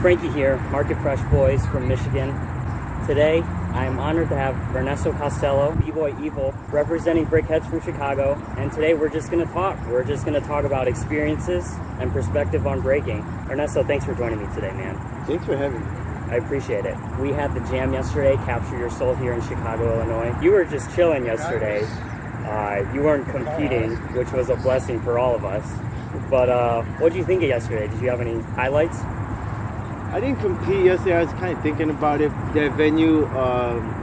Frankie here, Market Fresh Boys from Michigan. Today, I am honored to have Ernesto Costello, B-Boy Evol, representing Brickheads from Chicago, and today we're just going to talk. We're just going to talk about experiences and perspective on breaking. Ernesto, thanks for joining me today, man. Thanks for having me. I appreciate it. We had the jam yesterday, Capture Your Soul, here in Chicago, Illinois. You were just chilling yesterday. You weren't competing, which was a blessing for all of us. But what did you think of yesterday? Did you have any highlights? I didn't compete yesterday. I was kind of thinking about it. That venue,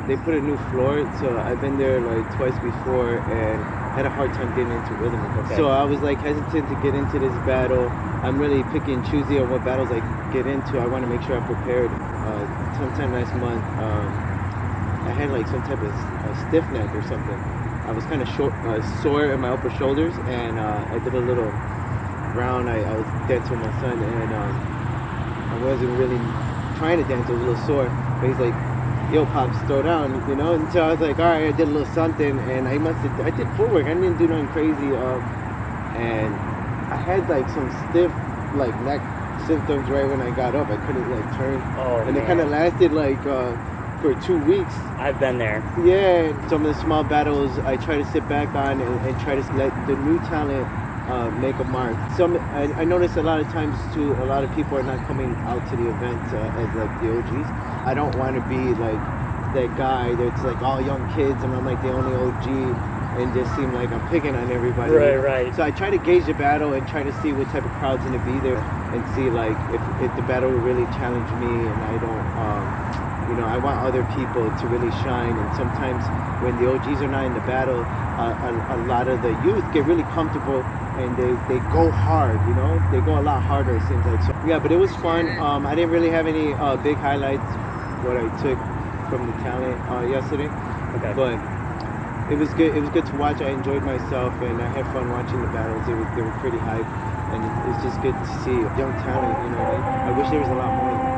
they put a new floor, so I've been there like twice before and had a hard time getting into rhythm. Okay. So I was like hesitant to get into this battle. I'm really picky and choosy on what battles I get into. I want to make sure I'm prepared. Sometime last month, I had like some type of stiff neck or something. I was kind of sore in my upper shoulders, and I did a little round. I was dancing with my son, and I wasn't really trying to dance. I was a little sore, but he's like, "Yo, Pops, throw down," you know. And so I was like, "All right," I did a little something, and I did footwork. I didn't do nothing crazy, and I had like some stiff like neck symptoms right when I got up. I couldn't like turn, and it kind of lasted like for 2 weeks. I've been there. Yeah, some of the small battles I try to sit back on and try to let the new talent make a mark. I notice a lot of times too, a lot of people are not coming out to the event as like the OGs. I don't want to be like that guy that's like all young kids and I'm like the only OG and just seem like I'm picking on everybody. Right. So I try to gauge the battle and try to see what type of crowd's gonna be there and see like if the battle will really challenge me, and I don't I want other people to really shine. And sometimes when the OGs are not in the battle, a lot of the youth get really comfortable and they go hard, they go a lot harder, it seems like. So yeah, but it was fun. I didn't really have any big highlights what I took from the talent yesterday. Okay. But it was good to watch. I enjoyed myself and I had fun watching the battles. They were pretty hype, and it's just good to see young talent. I wish there was a lot more of them.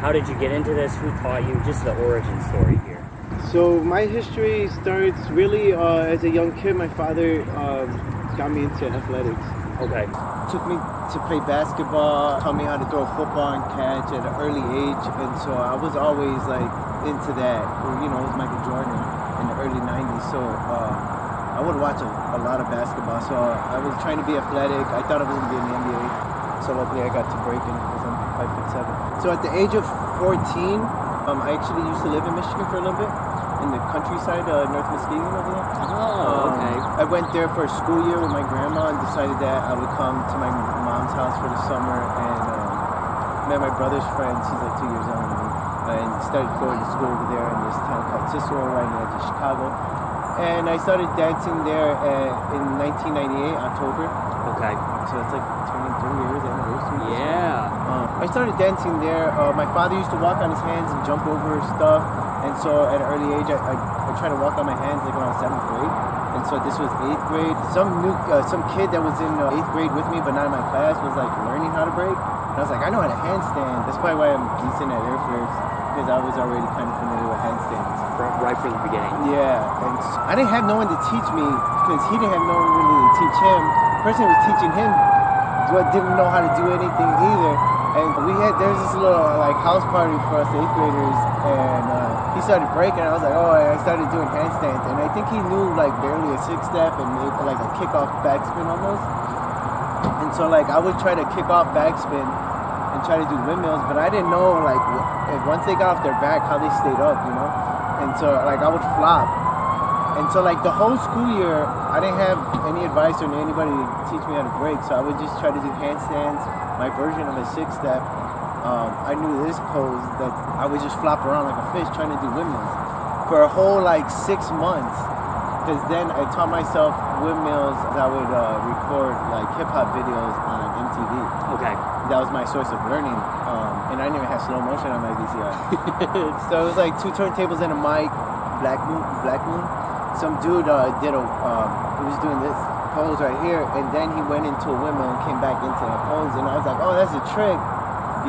How did you get into this? Who taught you? Just the origin story here. So my history starts really as a young kid. My father got me into athletics. Okay. Took me to play basketball, taught me how to throw a football and catch at an early age, and so I was always like into that. It was Michael Jordan in the early 90s, so I would watch a lot of basketball. So I was trying to be athletic. I thought I was going to be in the NBA. So luckily I got to breaking because I'm 5'7". So at the age of 14, I actually used to live in Michigan for a little bit, in the countryside, North Muskegon over there. Oh, okay. I went there for a school year with my grandma and decided that I would come to my mom's house for the summer and met my brother's friends. He's like 2 years younger than me, and started going to school over there in this town called Cicero, right near to Chicago. And I started dancing there in 1998, October. Okay. So it's like turning 3 years anniversary. Yeah. I started dancing there. My father used to walk on his hands and jump over stuff. And so at an early age, I tried to walk on my hands like around 7th grade. And so this was 8th grade. Some kid that was in 8th grade with me, but not in my class, was like learning how to break. And I was like, I know how to handstand. That's probably why I'm decent at airflips, because I was already kind of familiar with handstands. Right from the beginning. Yeah. And I didn't have no one to teach me, because he didn't have no one really to teach him. The person who was teaching him didn't know how to do anything either. And there's this little like house party for us 8th graders, and he started breaking. I was like, I started doing handstands, and I think he knew like barely a 6-step and made like a kickoff backspin almost. And so like I would try to kick off backspin and try to do windmills, but I didn't know like once they got off their back how they stayed up, And so like I would flop. And so like the whole school year, I didn't have any advice or anybody to teach me how to break. So I would just try to do handstands, my version of a 6-step. I knew this pose that I would just flop around like a fish trying to do windmills for a whole like 6 months. Because then I taught myself windmills. I would record like hip hop videos on MTV. Okay. That was my source of learning. And I didn't even have slow motion on my VCR. So it was like 2 turntables and a mic, Black Moon. Some dude he was doing this pose right here, and then he went into a windmill and came back into that pose, and I was like, oh, that's a trick.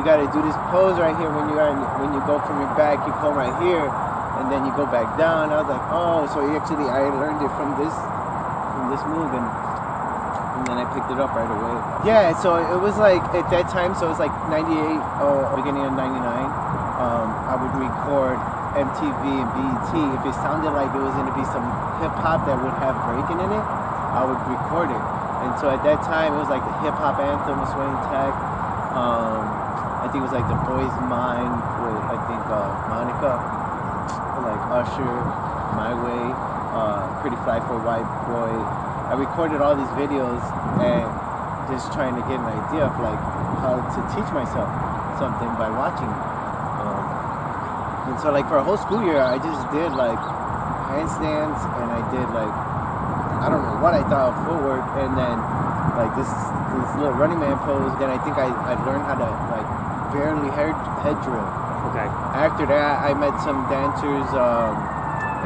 You got to do this pose right here when you go from your back, you come right here, and then you go back down. I was like, oh, so I learned it from this move, and and then I picked it up right away. Yeah, so it was like at that time, so it was like 98 or beginning of 99. I would record MTV and BET. If it sounded like it was going to be some hip hop that would have breaking in it, I would record it. And so at that time, it was like the hip hop anthem was Swing Tech. I think it was like The Boy's Mind with Monica, like Usher, My Way, Pretty Fly for a White Boy. I recorded all these videos and just trying to get an idea of like how to teach myself something by watching. And so like for a whole school year, I just did like handstands and I did like, I don't know what I thought of footwork, and then like this little running man pose. Then I think I learned how to like barely head drill. Okay. After that, I met some dancers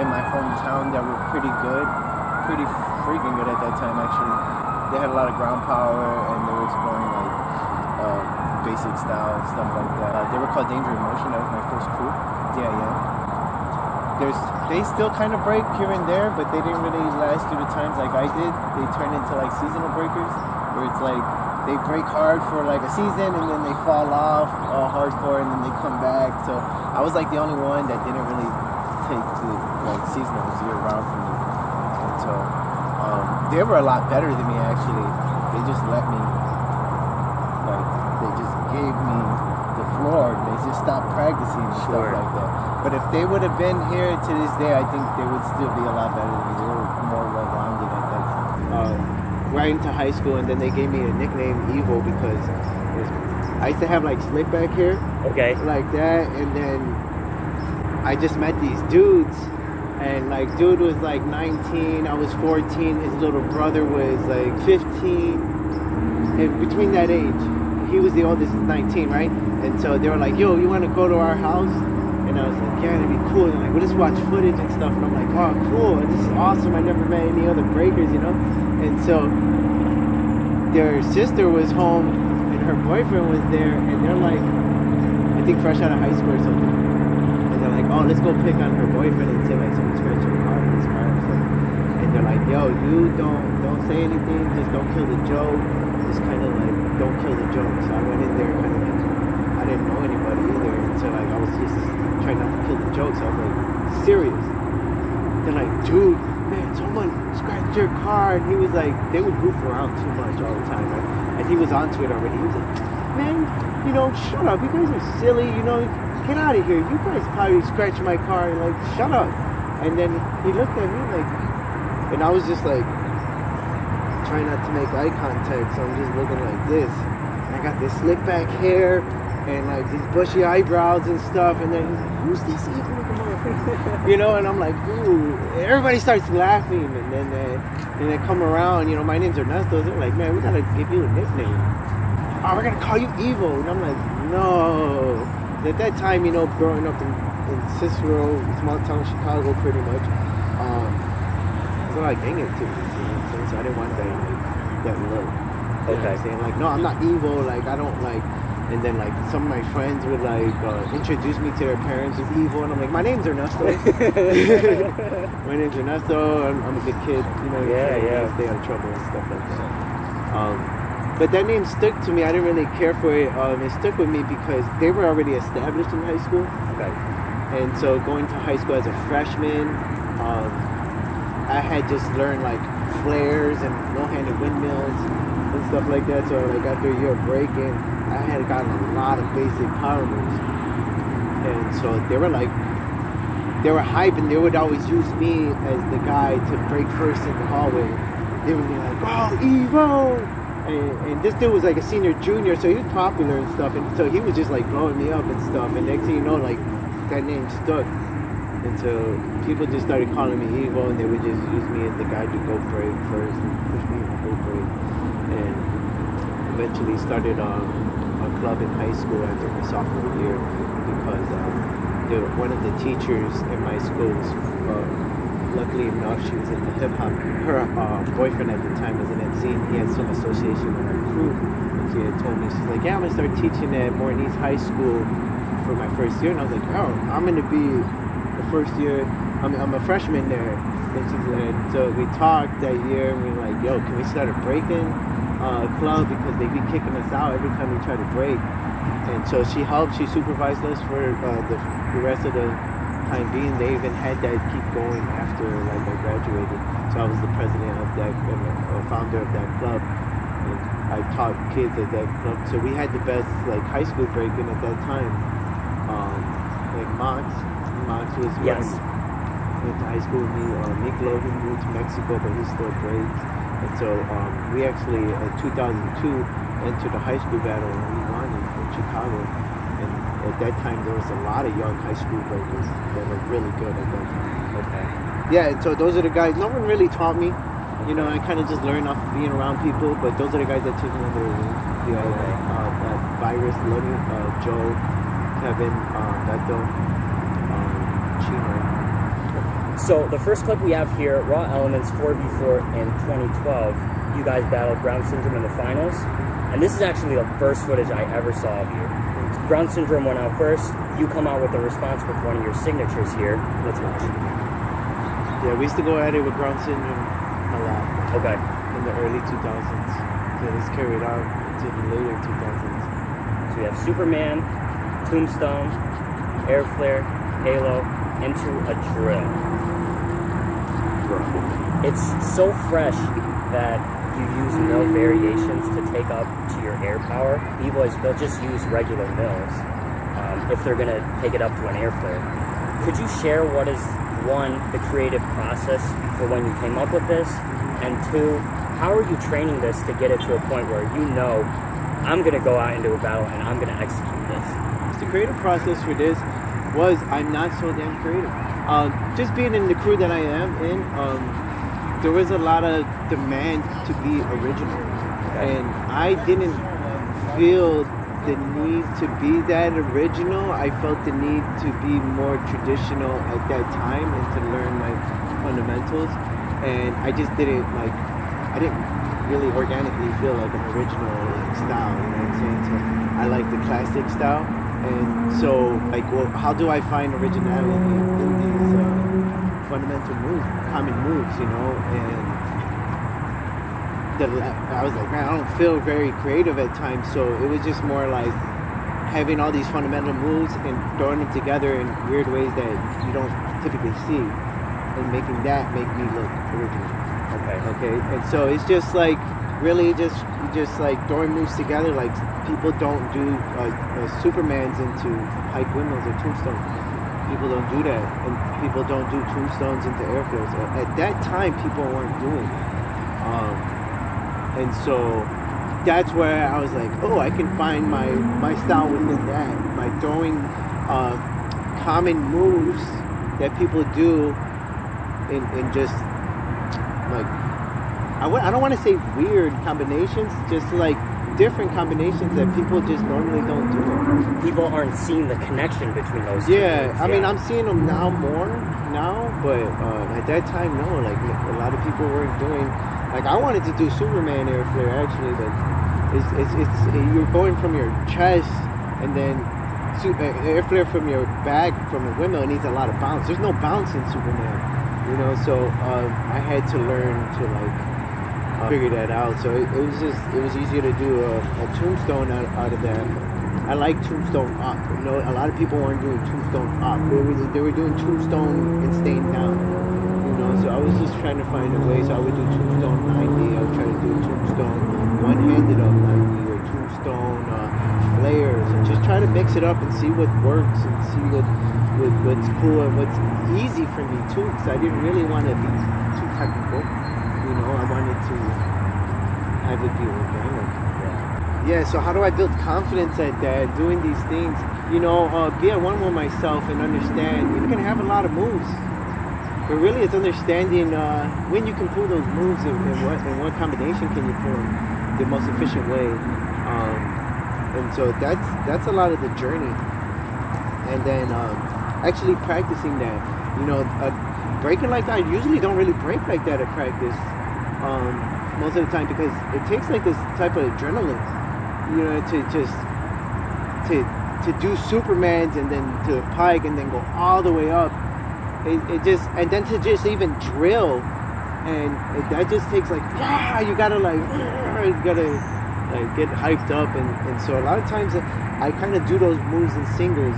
in my hometown that were pretty good, pretty freaking good at that time actually. They had a lot of ground power and they were exploring like basic style and stuff like that. They were called Danger Emotion. That was my first crew. Yeah. They still kind of break here and there, but they didn't really last through the times like I did. They turned into like seasonal breakers, where it's like they break hard for like a season and then they fall off hardcore and then they come back. So I was like the only one that didn't really take the like seasonals year round from me. And so they were a lot better than me actually. They just let me, like they just gave me the floor. They just stopped practicing and stuff like that. But if they would have been here to this day, I think they would still be a lot better than me. They were more well-rounded at that time. Right into high school, and then they gave me a nickname, Evol, because I used to have like slick back hair. Okay. Like that, and then I just met these dudes, and like dude was like 19, I was 14, his little brother was like 15, and between that age, he was the oldest, 19, right? And so they were like, yo, you want to go to our house? And I was like, yeah, it'd be cool. And like, we'll just watch footage and stuff. And I'm like, oh, cool. This is awesome. I never met any other breakers, you know? And so their sister was home and her boyfriend was there. And they're like, I think fresh out of high school or something. And they're like, oh, let's go pick on her boyfriend and say like someone scratched your car in his car or something. And they're like, yo, you don't say anything. Just don't kill the joke. Just kind of like, don't kill the joke. So I went in there kind of like, I didn't know anybody either. And so like, I was just trying not to kill the jokes. I was like, serious. They're like, dude, man, someone scratched your car. And he was like, they would goof around too much all the time, right? And he was onto it already. He was like, man, you know, shut up. You guys are silly, you know, get out of here. You guys probably scratched my car. And like, shut up. And then he looked at me like, and I was just like, trying not to make eye contact. So I'm just looking like this. And I got this slick back hair and like these bushy eyebrows and stuff, and then he's like, who's this evil looking motherfucker? You know, and I'm like, ooh, everybody starts laughing, and then they come around, you know, my name's Ernesto, they're like, man, we gotta give you a nickname. Oh, we're gonna call you Evil. And I'm like, no. And at that time, you know, growing up in Cicero, small town Chicago pretty much, there's a lot of gang activities, you know, so I didn't want that look. Okay. Saying like, no, I'm not evil, like I don't like. And then like some of my friends would like introduce me to their parents as Evil, and I'm like, my name's Ernesto. My name's Ernesto. I'm a good kid, you know. Yeah. Stay out of trouble and stuff like that. But that name stuck to me. I didn't really care for it. It stuck with me because they were already established in high school. Okay. And so going to high school as a freshman, I had just learned like flares and no-handed windmills and stuff like that. So like after a year of breaking, I had gotten a lot of basic power moves. And so they were hype, and they would always use me as the guy to break first in the hallway. They would be like, oh, Evo! And this dude was like a senior, junior, so he was popular and stuff. And so he was just like blowing me up and stuff. And next thing you know, like that name stuck. And so people just started calling me Evo, and they would just use me as the guy to go break first and push me to go break. And eventually started a club in high school after my sophomore year because one of the teachers in my school was, luckily enough, she was into hip hop. Her boyfriend at the time was an MC, and he had some association with our crew. And she had told me, she's like, yeah, I'm gonna start teaching at Mornese High School for my first year. And I was like, oh, I'm gonna be the first year. I'm a freshman there. So we talked that year, and we were like, yo, can we start a breaking club, because they be kicking us out every time we try to break. And so she supervised us for the rest of the time being. They even had that keep going after like I graduated. So I was the president of that, founder of that club. And I taught kids at that club. So we had the best like high school breaking at that time. Like Mox was Yes. Went to high school with me. Miklo, who moved to Mexico, but he still breaks. And so we actually, in 2002, entered a high school battle and we won in Chicago. And at that time, there was a lot of young high school breakers that were really good at that time. Okay. Yeah, and so those are the guys. No one really taught me. You know, I kind of just learned off of being around people, but those are the guys that took me under their wing. Virus, Lenny, Joe, Kevin, Beto, Chino. So the first clip we have here, Raw Elements 4v4 in 2012, you guys battled Brown Syndrome in the finals. And this is actually the first footage I ever saw of you. Brown Syndrome went out first. You come out with a response with one of your signatures here. Let's watch. Yeah, we used to go at it with Brown Syndrome a lot. Okay. In the early 2000s. So it's carried out into the later 2000s. So we have Superman, Tombstone, Air Flare, Halo, Into a Drill. It's so fresh that you use mill variations to take up to your air power. B-boys, they'll just use regular mills if they're going to take it up to an air flare. Could you share what is, one, the creative process for when you came up with this, and two, how are you training this to get it to a point where you know, I'm going to go out into a battle and I'm going to execute this? The creative process for this was I'm not so damn creative. Just being in the crew that I am in, there was a lot of demand to be original. And I didn't feel the need to be that original. I felt the need to be more traditional at that time and to learn like fundamentals. And I just didn't I didn't really organically feel like an original style, you know what I'm saying? So I like the classic style. And so, well, how do I find originality in these fundamental moves, common moves, you know? And I was like, man, I don't feel very creative at times. So it was just more like having all these fundamental moves and throwing them together in weird ways that you don't typically see, and making that make me look original. Okay. And so it's just like really just like throwing moves together. Like people don't do Supermans into pike windmills or tombstones. People don't do that, and people don't do tombstones into airfields. At that time, people weren't doing it. And so that's where I was like, oh, I can find my style within that by throwing common moves that people do in just like I don't want to say weird combinations, just like different combinations that people just normally don't do. People aren't seeing the connection between those two. Yeah, I mean, I'm seeing them more now, but at that time, no. Like a lot of people weren't doing. Like I wanted to do Superman air flare actually, but it's you're going from your chest and then air flare from your back from a windmill. It needs a lot of bounce. There's no bounce in Superman, you know. So I had to learn to figure that out. So it was easier to do a tombstone out of that. I like tombstone up. You know, a lot of people weren't doing tombstone up. They were doing tombstone and staying down. You know, so I was just trying to find a way. So I would do tombstone 90. I would try to do tombstone one-handed up 90 or tombstone flares, and just try to mix it up and see what works and see what's cool and what's easy for me too. Because I didn't really want to be too technical. You know, I wanted to have it be organic. Yeah, so how do I build confidence at that, doing these things? You know, be at one with myself and understand you can have a lot of moves. But really it's understanding when you can pull those moves and what combination can you pull them the most efficient way. And so that's a lot of the journey. And then actually practicing that. You know, breaking like that, I usually don't really break like that at practice. Most of the time, because it takes like this type of adrenaline, you know, to do Supermans and then to pike and then go all the way up it just, and then to just even drill, and that just takes like, you gotta like, you gotta like get hyped up, and so a lot of times I kind of do those moves in singles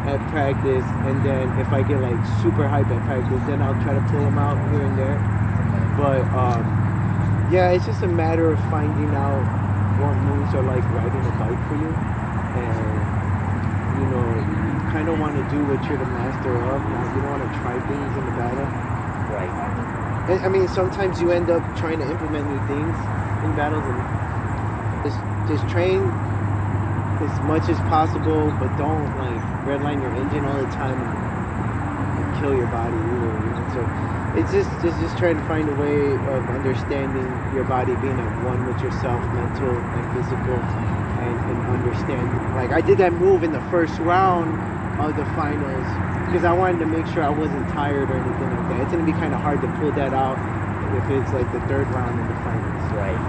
at practice, and then if I get like super hyped at practice, then I'll try to pull them out here and there. But yeah, it's just a matter of finding out what moves are like riding a bike for you, and you know, you kind of want to do what you're the master of. You don't want to try things in the battle. Right. I mean, sometimes you end up trying to implement new things in battles, and just train as much as possible, but don't like redline your engine all the time and kill your body either. You know? So it's just trying to find a way of understanding your body, being at one with yourself, mental and physical, and understanding. Like I did that move in the first round of the finals because I wanted to make sure I wasn't tired or anything like that. It's gonna be kind of hard to pull that out if it's like the third round in the finals. Right.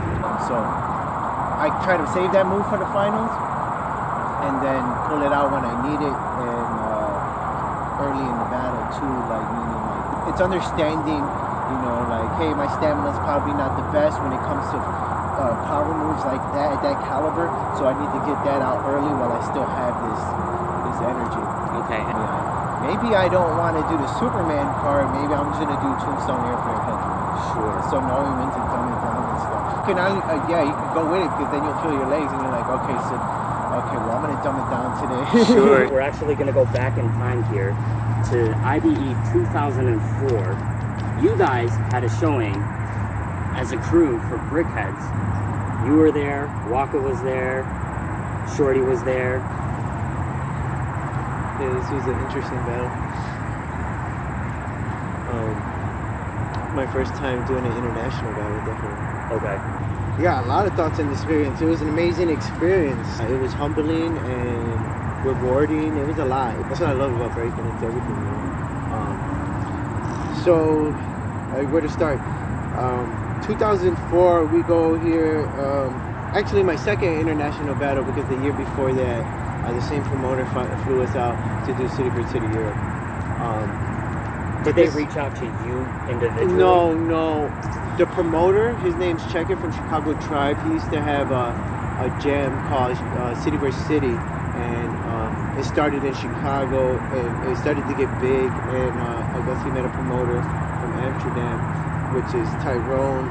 So I try to save that move for the finals, and then pull it out when I need it, and early in the battle too. Like meaning, like it's understanding, you know, like hey, my stamina's probably not the best when it comes to power moves like that at that caliber, so I need to get that out early while I still have this energy. Okay. Yeah. Maybe I don't want to do the Superman part. Maybe I'm just gonna do Tombstone Airfare Headroom. Sure. So knowing when to dumb it down and stuff. You can go with it because then you'll feel your legs and you're like, okay, well, I'm going to dumb it down today. Sure. We're actually going to go back in time here to IBE 2004. You guys had a showing as a crew for Brickheads. You were there, Waka was there, Shorty was there. Yeah, this was an interesting battle. My first time doing an international battle, definitely. Okay. Yeah, a lot of thoughts on the experience. It was an amazing experience. It was humbling and rewarding. It was a lot. That's what I love about breaking. It's everything. You know? So, where to start? 2004, we go here. Actually, my second international battle because the year before that, the same promoter flew us out to do City for City Europe. Did they reach out to you individually? No. The promoter, his name's Checker from Chicago Tribe. He used to have a jam called City vs. City, and it started in Chicago, and it started to get big, and I guess he met a promoter from Amsterdam, which is Tyrone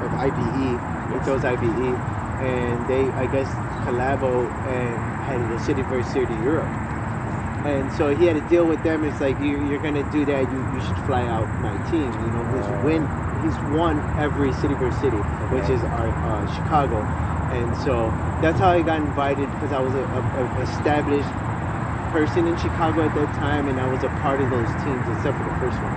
of IBE. He throws IBE, and they, I guess, collabo and had the City vs. City Europe. And so he had to deal with them. It's like, you're going to do that, you should fly out my team. You know, he's won every City vs. City, which is our Chicago. And so that's how I got invited, because I was an established person in Chicago at that time, and I was a part of those teams, except for the first one.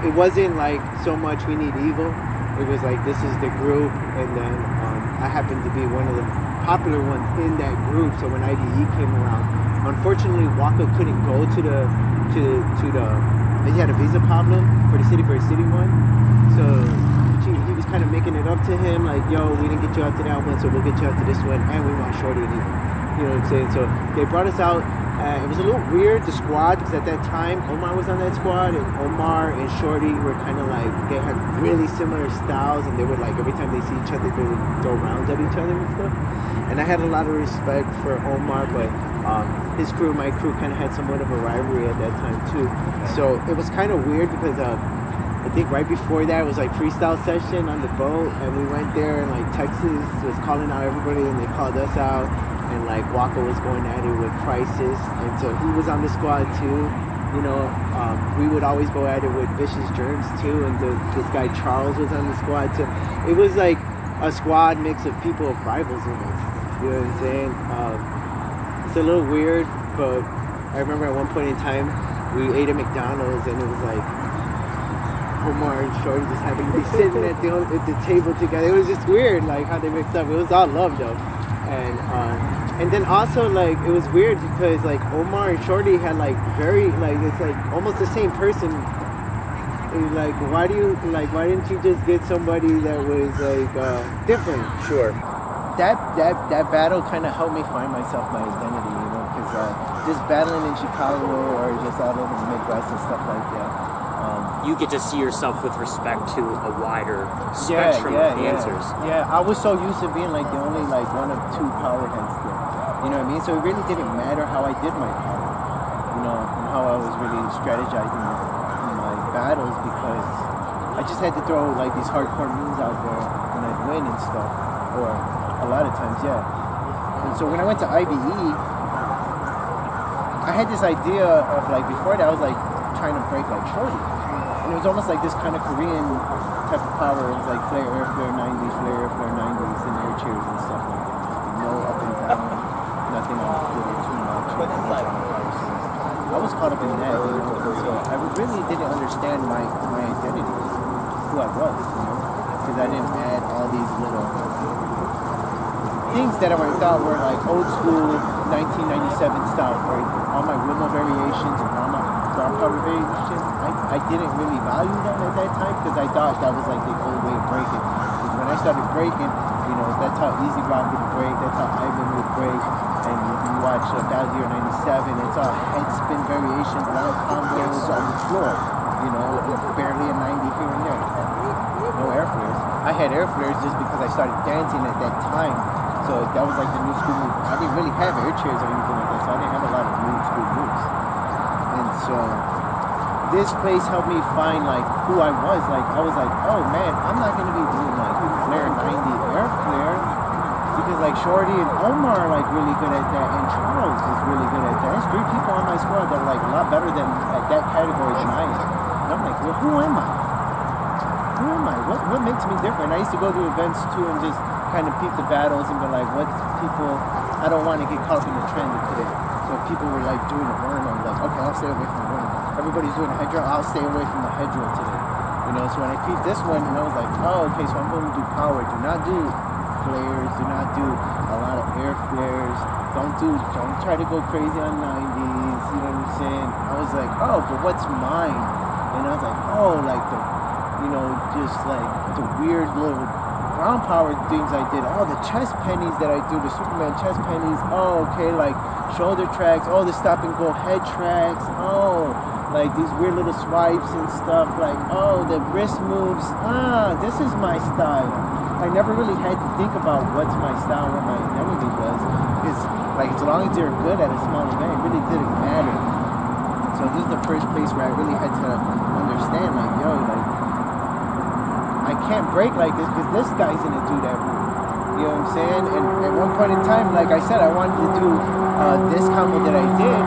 It wasn't like so much we need Evol. It was like, this is the group, and then I happened to be one of the popular ones in that group. So when IDE came around, unfortunately, Waka couldn't go to the. He had a visa problem for the City vs. City one, so he was kind of making it up to him, like, yo, we didn't get you out to that one, so we'll get you out to this one, and we want Shorty and Evol. You know what I'm saying? So they brought us out. It was a little weird, the squad, because at that time Omar was on that squad, and Omar and Shorty were kind of like, they had really similar styles, and they would like, every time they see each other, they would throw rounds at each other and stuff. And I had a lot of respect for Omar, but his crew, my crew, kind of had somewhat of a rivalry at that time too. So it was kind of weird because I think right before that was like freestyle session on the boat, and we went there, and like Texas was calling out everybody, and they called us out, and like Waka was going at it with Crisis, and so he was on the squad too. You know, we would always go at it with Vicious Germs too, and this guy Charles was on the squad too. It was like a squad mix of people of rivals in us. You know what I'm saying? It's a little weird, but I remember at one point in time we ate at McDonald's, and it was like Omar and Shorty just happened to be sitting at the table together. It was just weird, like how they mixed up. It was all love though, and then also like it was weird because like Omar and Shorty had like very like it's like almost the same person. Like why didn't you just get somebody that was like different? Sure. That battle kind of helped me find myself, my identity, you know, because just battling in Chicago or just all over the Midwest and stuff like that. You get to see yourself with respect to a wider spectrum of dancers. Yeah, I was so used to being like the only like one of two power heads there. You know what I mean? So it really didn't matter how I did my power, you know, and how I was really strategizing in my battles, because I just had to throw like these hardcore moves out there and I'd win and stuff, or a lot of times, yeah. And so when I went to IBE, I had this idea of like, before that I was like trying to break like Shorty. And it was almost like this kind of Korean type of power. It was like flare, air flare 90s, flare, air flare 90s, and air cheers and stuff like that. No up and down, nothing on the floor too much. But it's like, I was caught up in that, you know. So I really didn't understand my identity, who I was, you know, because I didn't add all these little things that I thought were like old school 1997 style, right? All my rhythm variations and all my drum power variations. I didn't really value them at that time, because I thought that was like the old way of breaking. Because when I started breaking, you know, that's how Easy Rock would break, that's how Ivan would break. And you watch Battle Year 97, it's all head spin variations, a lot of combos on the floor. You know, barely a 90 here and there. No air flares. I had air flares just because I started dancing at that time. So that was like the new school move. I didn't really have air chairs or anything like that, so I didn't have a lot of new school moves. And so this place helped me find like who I was. Like I was like, oh man, I'm not gonna be doing like flare 90 air flare, because like Shorty and Omar are like really good at that, and Charles is really good at that. There's 3 people on my squad that are like a lot better than at that category than I am. And I'm like, well, who am I? Who am I? What makes me different? I used to go to events too and just kind of peep the battles and be like, what people, I don't want to get caught up in the trend of today. So if people were like doing a burn, I'm like, okay, I'll stay away from the burn. Everybody's doing a head drill, I'll stay away from the head drill today. You know, so when I peeped this one, and I was like, oh, okay, so I'm going to do power. Do not do flares, do not do a lot of air flares. Don't try to go crazy on 90s, you know what I'm saying? I was like, oh, but what's mine? And I was like, oh, like the, you know, just like the weird little ground power things I did, all the chest pennies that I do, the Superman chest pennies, oh, okay, like shoulder tracks, oh, the stop and go head tracks, oh, like these weird little swipes and stuff, like, oh, the wrist moves, this is my style. I never really had to think about what's my style, what my identity was, because like as long as you're good at a small event, it really didn't matter. So this is the first place where I really had to understand, like, yo, like, I can't break like this because this guy's gonna do that move. You know what I'm saying? And at one point in time, like I said, I wanted to do this combo that I did,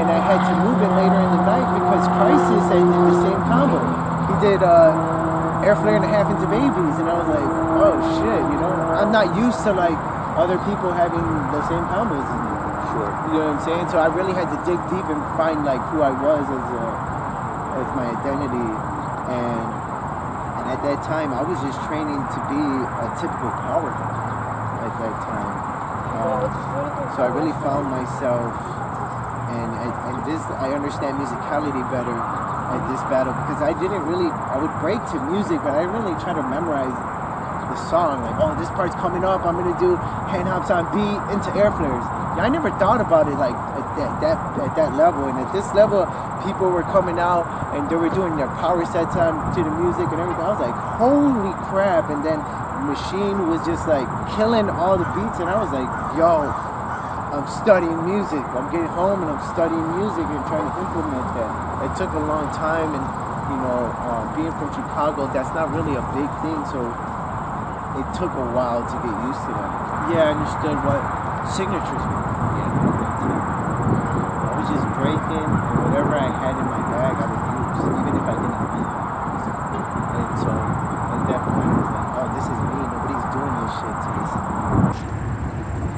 and I had to move it later in the night because Crisis had did the same combo. He did air flare and a half into babies, and I was like, oh shit, you know? I'm not used to like other people having the same combos as me. Sure. You know what I'm saying? So I really had to dig deep and find like who I was as my identity, and at that time I was just training to be a typical power head at that time. So I really found myself, and this, I understand musicality better at this battle, because I would break to music, but I really try to memorize the song, like, oh, this part's coming up, I'm gonna do hand hops on beat into air flares. I never thought about it like at that level, and at this level, people were coming out and they were doing their power sets on to the music and everything. I was like, holy crap! And then Machine was just like killing all the beats, and I was like, yo, I'm studying music. I'm getting home and I'm studying music and trying to implement that. It took a long time, and you know, being from Chicago, that's not really a big thing, so it took a while to get used to that. Yeah, I understood what signatures were. I was just breaking, and whatever I had in my bag, I would use, even if I didn't have it. And so at that point, I was like, oh, this is me. Nobody's doing this shit to this.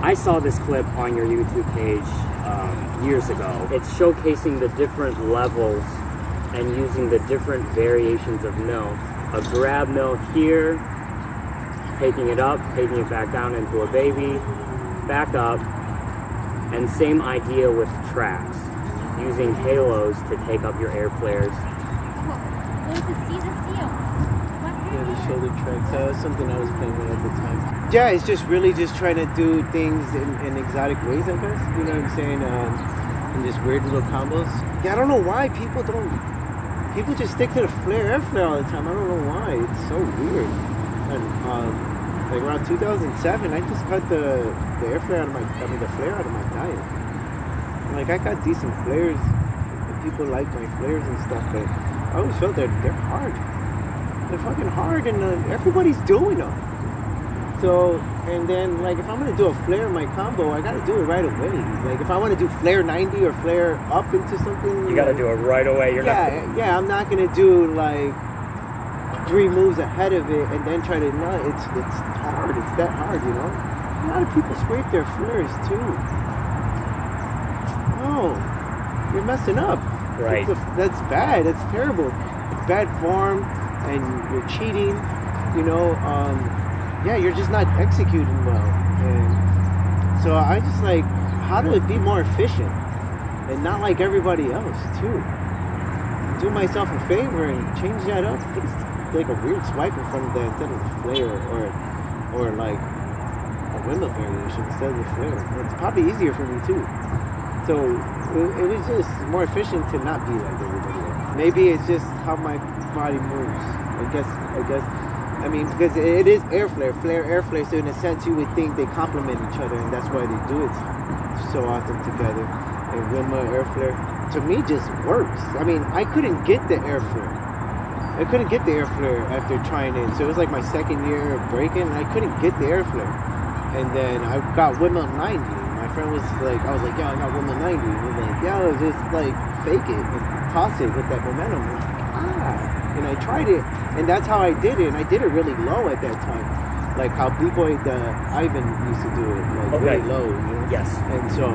I saw this clip on your YouTube page years ago. It's showcasing the different levels and using the different variations of mill. A grab mill here, taking it up, taking it back down into a baby, back up, and same idea with tracks, using halos to take up your air flares. Yeah, the shoulder tracks. That was something I was playing with at the time. Yeah, it's just really just trying to do things in exotic ways, I guess. You know what I'm saying? just weird little combos. Yeah, I don't know why people just stick to the air flare all the time. I don't know why. It's so weird. And like around 2007, I just cut the air flare out of the flare out of my diet. And like I got decent flares, and people like my flares and stuff, but I always felt that they're hard. They're fucking hard, and everybody's doing them. So, and then like if I'm gonna do a flare in my combo, I gotta do it right away. Like if I want to do flare 90 or flare up into something, you gotta do it right away. Yeah, I'm not gonna do like 3 moves ahead of it and then try to it's hard. It's that hard, you know. A lot of people scrape their flares too. Oh, you're messing up. Right. That's bad. That's terrible. It's bad form, and you're cheating. You know. Yeah, you're just not executing well. And so I just like, how do it be more efficient and not like everybody else too? Do myself a favor and change that up. Put like a weird swipe in front of that instead of the flare, or like a windmill variation instead of the flare. It's probably easier for me too. So it was just more efficient to not be like everybody else. Maybe it's just how my body moves. I guess. I mean, because it is air flare, air flare. So in a sense, you would think they complement each other, and that's why they do it so often together. And windmill air flare, to me, just works. I mean, I couldn't get the air flare. After trying it. So it was like my second year of breaking, and I couldn't get the air flare. And then I got windmill 90. My friend was like, I was like, yo, I got windmill 90. And he was like, yo, just like fake it and toss it with that momentum. I was like, and I tried it, and that's how I did it. And I did it really low at that time, like how B-Boy Ivan used to do it, like really low, you know. Yes. And so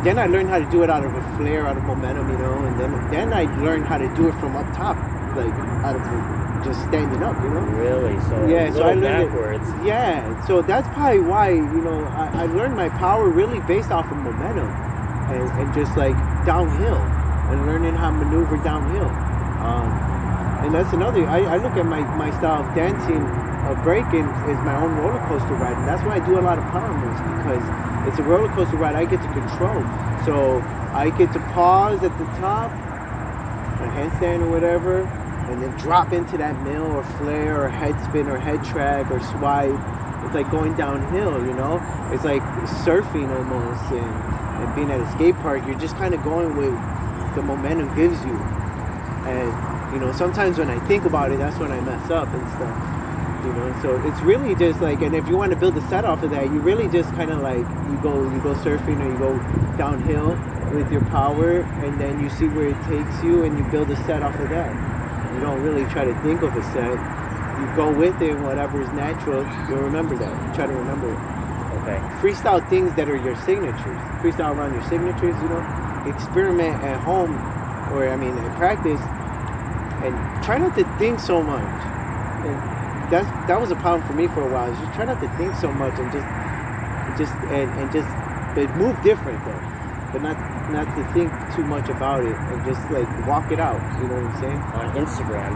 then I learned how to do it out of a flare, out of momentum, you know. And then I learned how to do it from up top, like out of just standing up, you know. Really? So yeah. So I learned backwards. Yeah. So that's probably why, you know, I learned my power really based off of momentum, and just like downhill, and learning how to maneuver downhill. And that's another, I look at my style of dancing, breaking is my own roller coaster ride. And that's why I do a lot of power moves, because it's a roller coaster ride I get to control. So I get to pause at the top, a handstand or whatever, and then drop into that mill or flare or head spin or head track or swipe. It's like going downhill, you know? It's like surfing almost, and being at a skate park, you're just kind of going with the momentum gives you. And you know, sometimes when I think about it, that's when I mess up and stuff, you know. So it's really just like, and if you want to build a set off of that, you really just kind of like, you go surfing, or you go downhill with your power, and then you see where it takes you, and you build a set off of that. You don't really try to think of a set. You go with it, and whatever is natural, you'll remember that. You try to remember it. Okay. Freestyle things that are your signatures. Freestyle around your signatures, you know. Experiment at home, or I mean, at practice. And try not to think so much. And that was a problem for me for a while. Is just try not to think so much, and but move different though. But not to think too much about it, and just like walk it out. You know what I'm saying? On Instagram.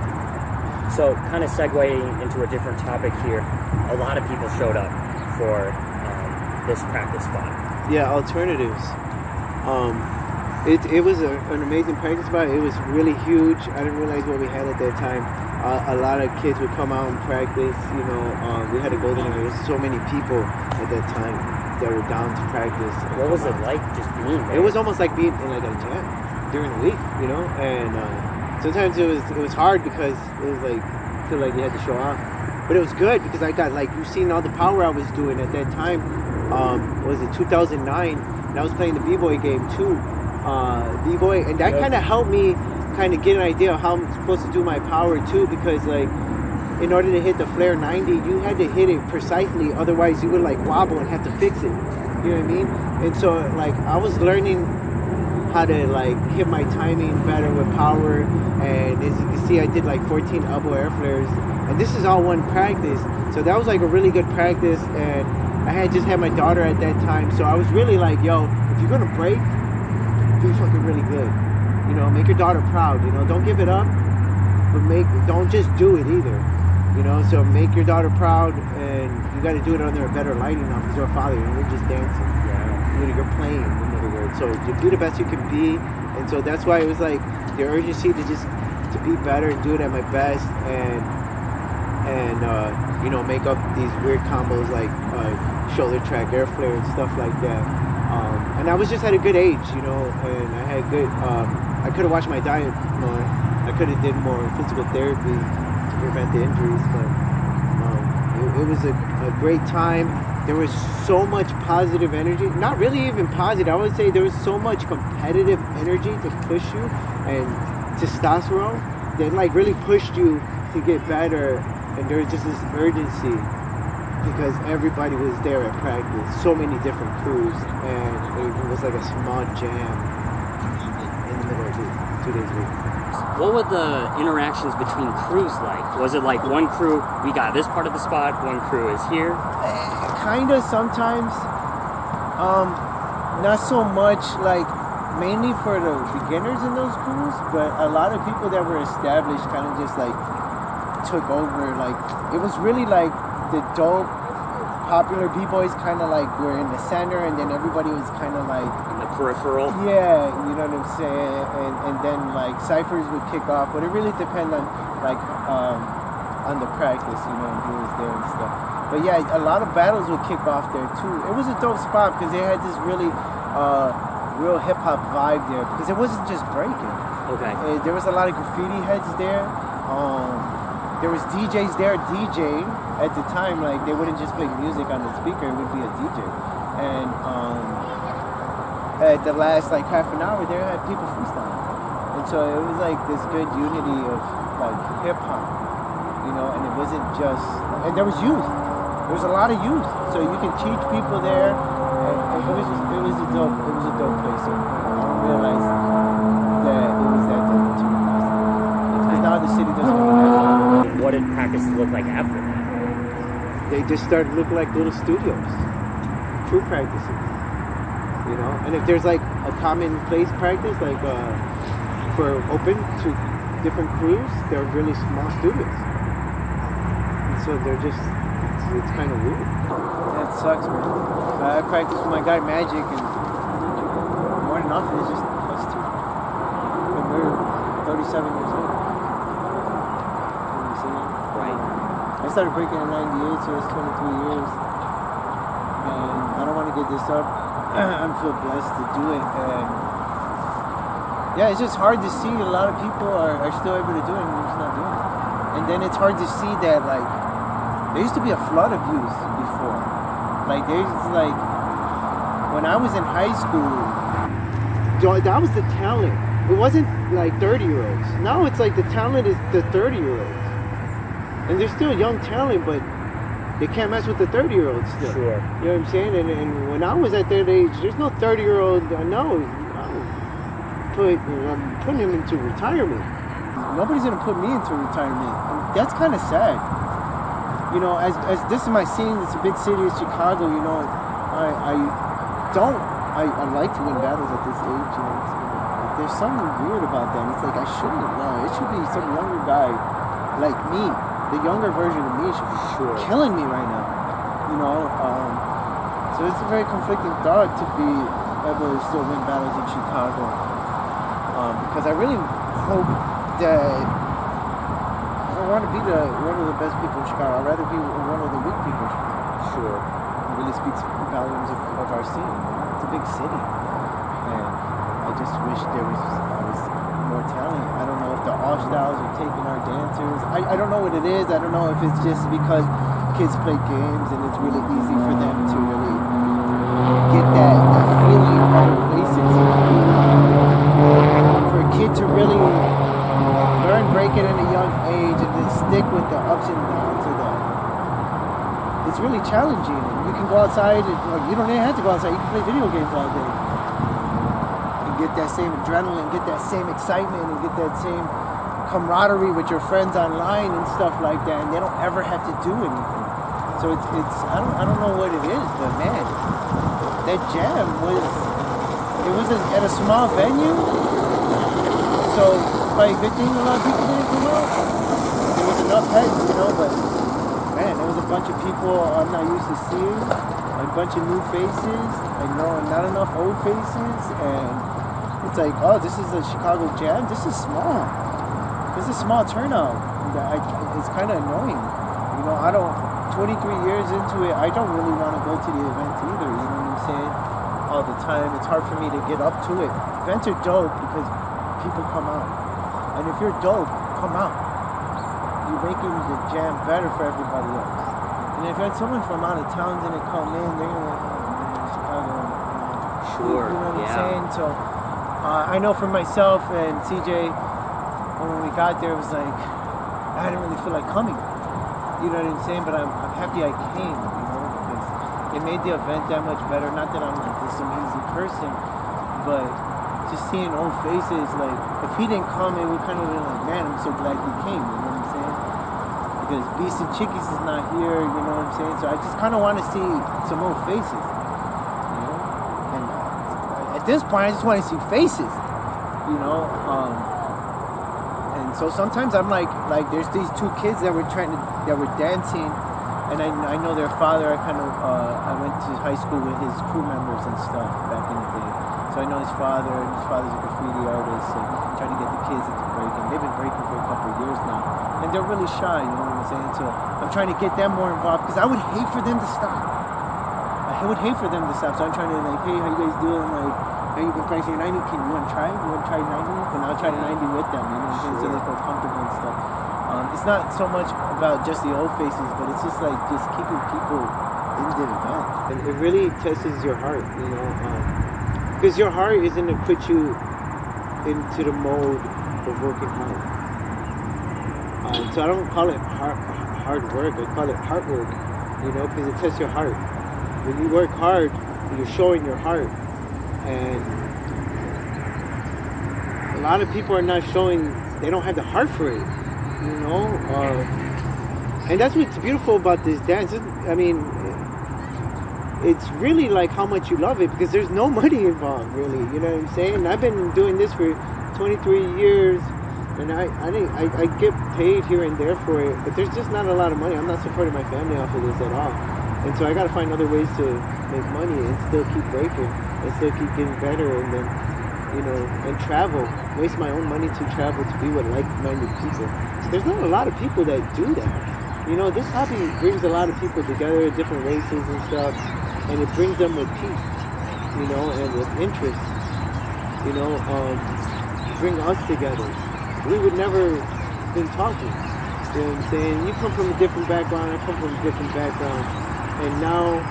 So kind of segueing into a different topic here. A lot of people showed up for this practice spot. Yeah, alternatives. It was an amazing practice spot. It was really huge. I didn't realize what we had at that time. A lot of kids would come out and practice. You know, we had a golden area. There's so many people at that time that were down to practice. What was it like just being there? It was almost like being in like a jam during the week, you know. And sometimes it was hard because it was like, I feel like you had to show off. But it was good because I got, like, you've seen all the power I was doing at that time. Was it 2009? And I was playing the B-Boy game too. B-Boy, and that kind of helped me kind of get an idea of how I'm supposed to do my power too, because like in order to hit the flare 90, you had to hit it precisely, otherwise you would like wobble and have to fix it. You know what I mean? And so like I was learning how to like hit my timing better with power, and as you can see, I did like 14 elbow air flares, and this is all one practice. So that was like a really good practice, and I had just had my daughter at that time, so I was really like, yo, if you're gonna break, do fucking really good. You know, make your daughter proud. You know, don't give it up, but don't just do it either. You know, so make your daughter proud, and you got to do it under a better lighting now because you're a father and you're just dancing. Yeah. You're playing, in other words. So you be the best you can be, and so that's why it was like the urgency to be better and do it at my best, and you know, make up these weird combos like shoulder track, air flare, and stuff like that. And I was just at a good age, you know, and I had good. I could have watched my diet more. I could have did more physical therapy to prevent the injuries, but it was a great time. There was so much positive energy. Not really even positive. I would say there was so much competitive energy to push you, and testosterone that like really pushed you to get better. And there was just this urgency because everybody was there at practice. So many different crews, and it was like a small jam in the middle of the 2 days a week. What were the interactions between crews like? Was it like one crew, we got this part of the spot, one crew is here? Kinda sometimes. Not so much like mainly for the beginners in those crews, but a lot of people that were established kind of just like took over. Like it was really like the dope popular b-boys kind of like were in the center, and then everybody was kind of like in the peripheral. Yeah, you know what I'm saying. And then like ciphers would kick off, but it really depended on like on the practice, you know, and who was there and stuff. But yeah, a lot of battles would kick off there too. It was a dope spot because they had this really real hip hop vibe there, because it wasn't just breaking. Okay. There was a lot of graffiti heads there. There was DJs there DJing at the time. Like they wouldn't just play music on the speaker; it would be a DJ. And at the last like half an hour, there had people freestyling, and so it was like this good unity of like hip hop, you know. And it wasn't just, and there was youth. There was a lot of youth, so you can teach people there. And it was a dope place. So I realized that it was that dope too. Because now the city doesn't really have it. What did practice look like after that? They just started looking like little studios, true practices, you know. And if there's like a commonplace practice, like for open to different crews, they're really small studios, and so they're just it's kind of weird. That sucks, man. I practice with my guy Magic, and more than nothing, it's just us two. And we're 37 years old. Right. I started breaking in 98, so it's 23 years. And I don't want to get this up. I feel blessed to do it. And yeah, it's just hard to see a lot of people are still able to do it and we're just not doing it. And then it's hard to see that, like, there used to be a flood of youth before. Like, there's like, when I was in high school, that was the talent. It wasn't like 30-year-olds. Now it's like the talent is the 30-year-olds. And they're still young talent, but they can't mess with the 30-year-olds still. Sure. You know what I'm saying? And when I was at that age, there's no 30-year-old I know. I'm putting him into retirement. Nobody's going to put me into retirement. And that's kind of sad. You know, as this is my scene, it's a big city, it's Chicago, you know, I like to win battles at this age, you know. There's something weird about that. It's like I shouldn't know. It should be some younger guy like me. The younger version of me should be killing me right now. You know, so it's a very conflicting thought to be able to still win battles in Chicago. Because I really hope that I want to be one of the best people in Chicago. I'd rather be one of the weak people in Chicago. Sure. It really speaks volumes of our scene. It's a big city. And I just wish there was more talent. I don't know if the all styles are taking our dancers. I don't know what it is. I don't know if it's just because kids play games and it's really easy for them to really get that feeling on their faces. For a kid to really learn breaking at a young age and then stick with the ups and downs of that, it's really challenging. You can go outside, you don't even have to go outside, you can play video games all day and get that same adrenaline, get that same excitement, and get that same camaraderie with your friends online and stuff like that, and they don't ever have to do anything. So it's I don't know what it is, but man, that jam was at a small venue, so it's probably a good thing a lot of people didn't come out. There was enough heads, you know, but man, there was a bunch of people I'm not used to seeing. a bunch of new faces. I know not enough old faces, and it's like, oh, this is a Chicago Jam. This is small. This is small turnout. It's kind of annoying. You know, I don't. 23 years into it, I don't really want to go to the event either. You know what I'm saying? All the time, it's hard for me to get up to it. Events are dope because people come out, and if you're dope, come out. You're making the jam better for everybody else. And if someone from out of town didn't come in, they're gonna Chicago. Sure. You know what I'm saying? So I know for myself and CJ, when we got there, it was like I didn't really feel like coming. You know what I'm saying? But I'm happy I came. You know, because it made the event that much better. Not that I'm like this amazing person, but just seeing old faces. Like if he didn't come, it would kind of be like, man, I'm so glad he came. You know what I'm saying? Because Beast and Chickies is not here, you know what I'm saying? So I just kind of want to see some old faces, you know? And at this point, I just want to see faces, you know? And so sometimes I'm like there's these two kids that were dancing, and I know their father. I went to high school with his crew members and stuff back in the day. So I know his father, and his father's a graffiti artist, and trying to get the kids into breaking. They've been breaking for a couple of years now. And they're really shy, you know what I'm saying? So I'm trying to get them more involved because I would hate for them to stop. I would hate for them to stop. So I'm trying to like, hey, how you guys doing? Like, how you been practicing 90? You want to try? You want to try 90? And I'll try 90 with them, you know what I'm saying? So they feel comfortable and stuff. It's not so much about just the old faces, but it's just like just keeping people in the event. And it really tests your heart, you know? Because your heart is going to put you into the mode of working hard. So I don't call it hard work, I call it heart work, you know, because it tests your heart. When you work hard, you're showing your heart. And a lot of people are not showing, they don't have the heart for it, you know. And that's what's beautiful about this dance. I mean, it's really like how much you love it because there's no money involved, really, you know what I'm saying? I've been doing this for 23 years. And I get paid here and there for it, but there's just not a lot of money. I'm not supporting my family off of this at all. And so I got to find other ways to make money and still keep breaking and still keep getting better and then, you know, and travel. Waste my own money to travel to be with like-minded people. There's not a lot of people that do that. You know, this hobby brings a lot of people together, different races and stuff, and it brings them with peace, you know, and with interest, you know, bring us together. We would never been talking, you know what I'm saying? You come from a different background, I come from a different background, and now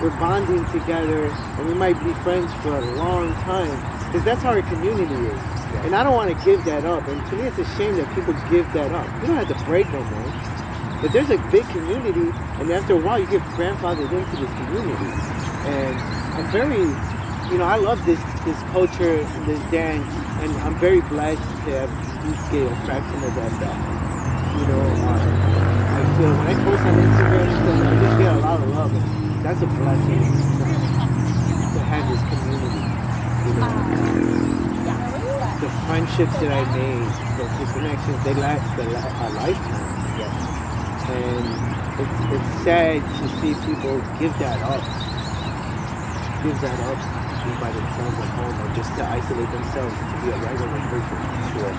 we're bonding together, and we might be friends for a long time, because that's how our community is. And I don't want to give that up, and to me it's a shame that people give that up. You don't have to break no more, but there's a big community, and after a while you get grandfathered into this community. And I'm very, you know, I love this culture, this dance, and I'm very blessed to have scale fraction of that. You know, I feel when I post on Instagram and stuff, I just get a lot of love. And that's a blessing to have this community. You know, the friendships that I made, the connections, they last a lifetime. Yes. And it's sad to see people give that up. By themselves at home or just to isolate themselves to be a regular person. Sure.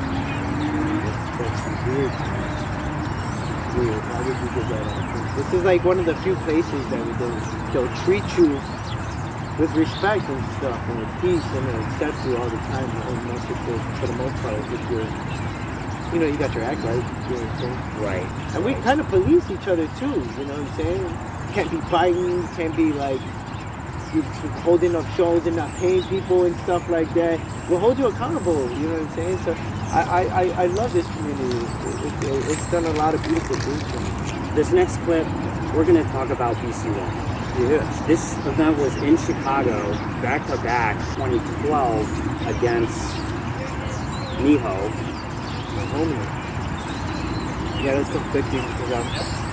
That's weird. Weird. Why would you give that up? This is like one of the few places that they'll treat you with respect and stuff and with peace and they'll accept you all the time and for the most part if you're, you know, you got your act right, you know what I'm saying? Right. And we kind of police each other too, you know what I'm saying? Can't be fighting, can't be like you holding up shows and not paying people and stuff like that. We'll hold you accountable, you know what I'm saying? So I love this community. It's done a lot of beautiful things for me. This next clip, we're going to talk about BC1. Yeah. This event was in Chicago, back-to-back, 2012, against Miho. My homie. Yeah, that's conflicting because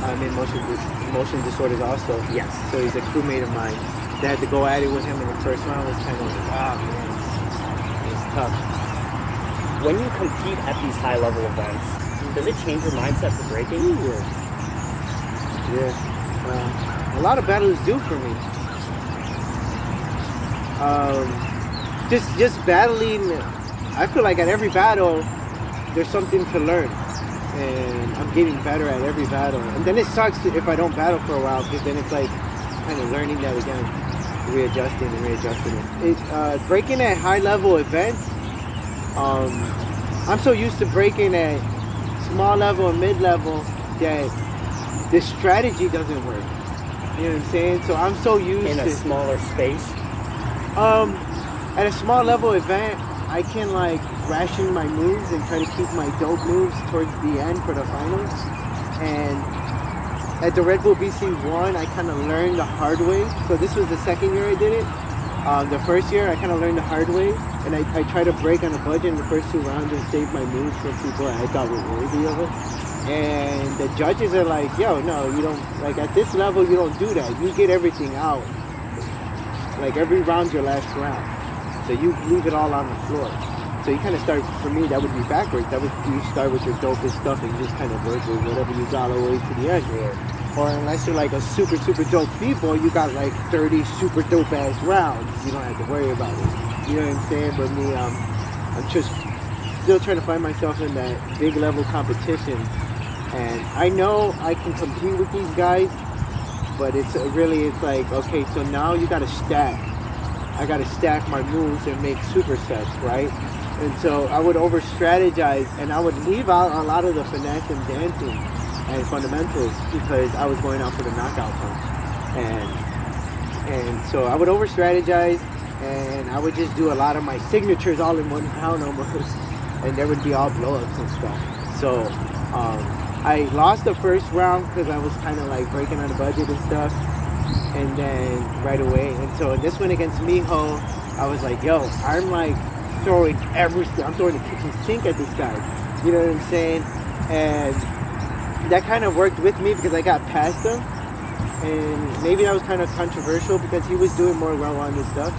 I'm in motion disorders also. Yes. So he's a crewmate of mine. They had to go at it with him in the first round. It was kind of like, wow, man, it's tough. When you compete at these high-level events, does it change your mindset for breaking? Yeah. A lot of battles do for me. just battling. I feel like at every battle, there's something to learn, and I'm getting better at every battle. And then it sucks if I don't battle for a while, because then it's like kind of learning that again, readjusting. Breaking at high level events. I'm so used to breaking at small level and mid level that this strategy doesn't work. You know what I'm saying? So I'm so used in a smaller space. At a small level event, I can like ration my moves and try to keep my dope moves towards the end for the finals. And at the Red Bull BC1, I kind of learned the hard way. So this was the second year I did it. The first year, I kind of learned the hard way, and I tried to break on a budget in the first 2 rounds and save my moves from people I thought were worthy of it. And the judges are like, yo, no, you don't, like at this level, you don't do that. You get everything out. Like every round's your last round. So you leave it all on the floor. So you kind of start, for me, that would be backwards. You start with your dopest stuff and you just kind of work with whatever you got all the way to the end. Or unless you're like a super dope b-boy, you got like 30 super dope ass rounds. You don't have to worry about it. You know what I'm saying? But me, I'm just still trying to find myself in that big level competition. And I know I can compete with these guys, but it's like, okay, so now you gotta stack. I gotta stack my moves and make supersets, right? And so I would over strategize and I would leave out a lot of the finesse and dancing and fundamentals because I was going out for the knockout punch. And so I would over strategize and I would just do a lot of my signatures all in one round almost, and there would be all blow-ups and stuff. So I lost the first round because I was kind of like breaking on the budget and stuff, and then right away. And so in this one against Miho, I was like, yo, I'm like throwing everything. I'm throwing the kitchen sink at this guy. You know what I'm saying? And that kind of worked with me because I got past him. And maybe that was kind of controversial because he was doing more well-rounded stuff,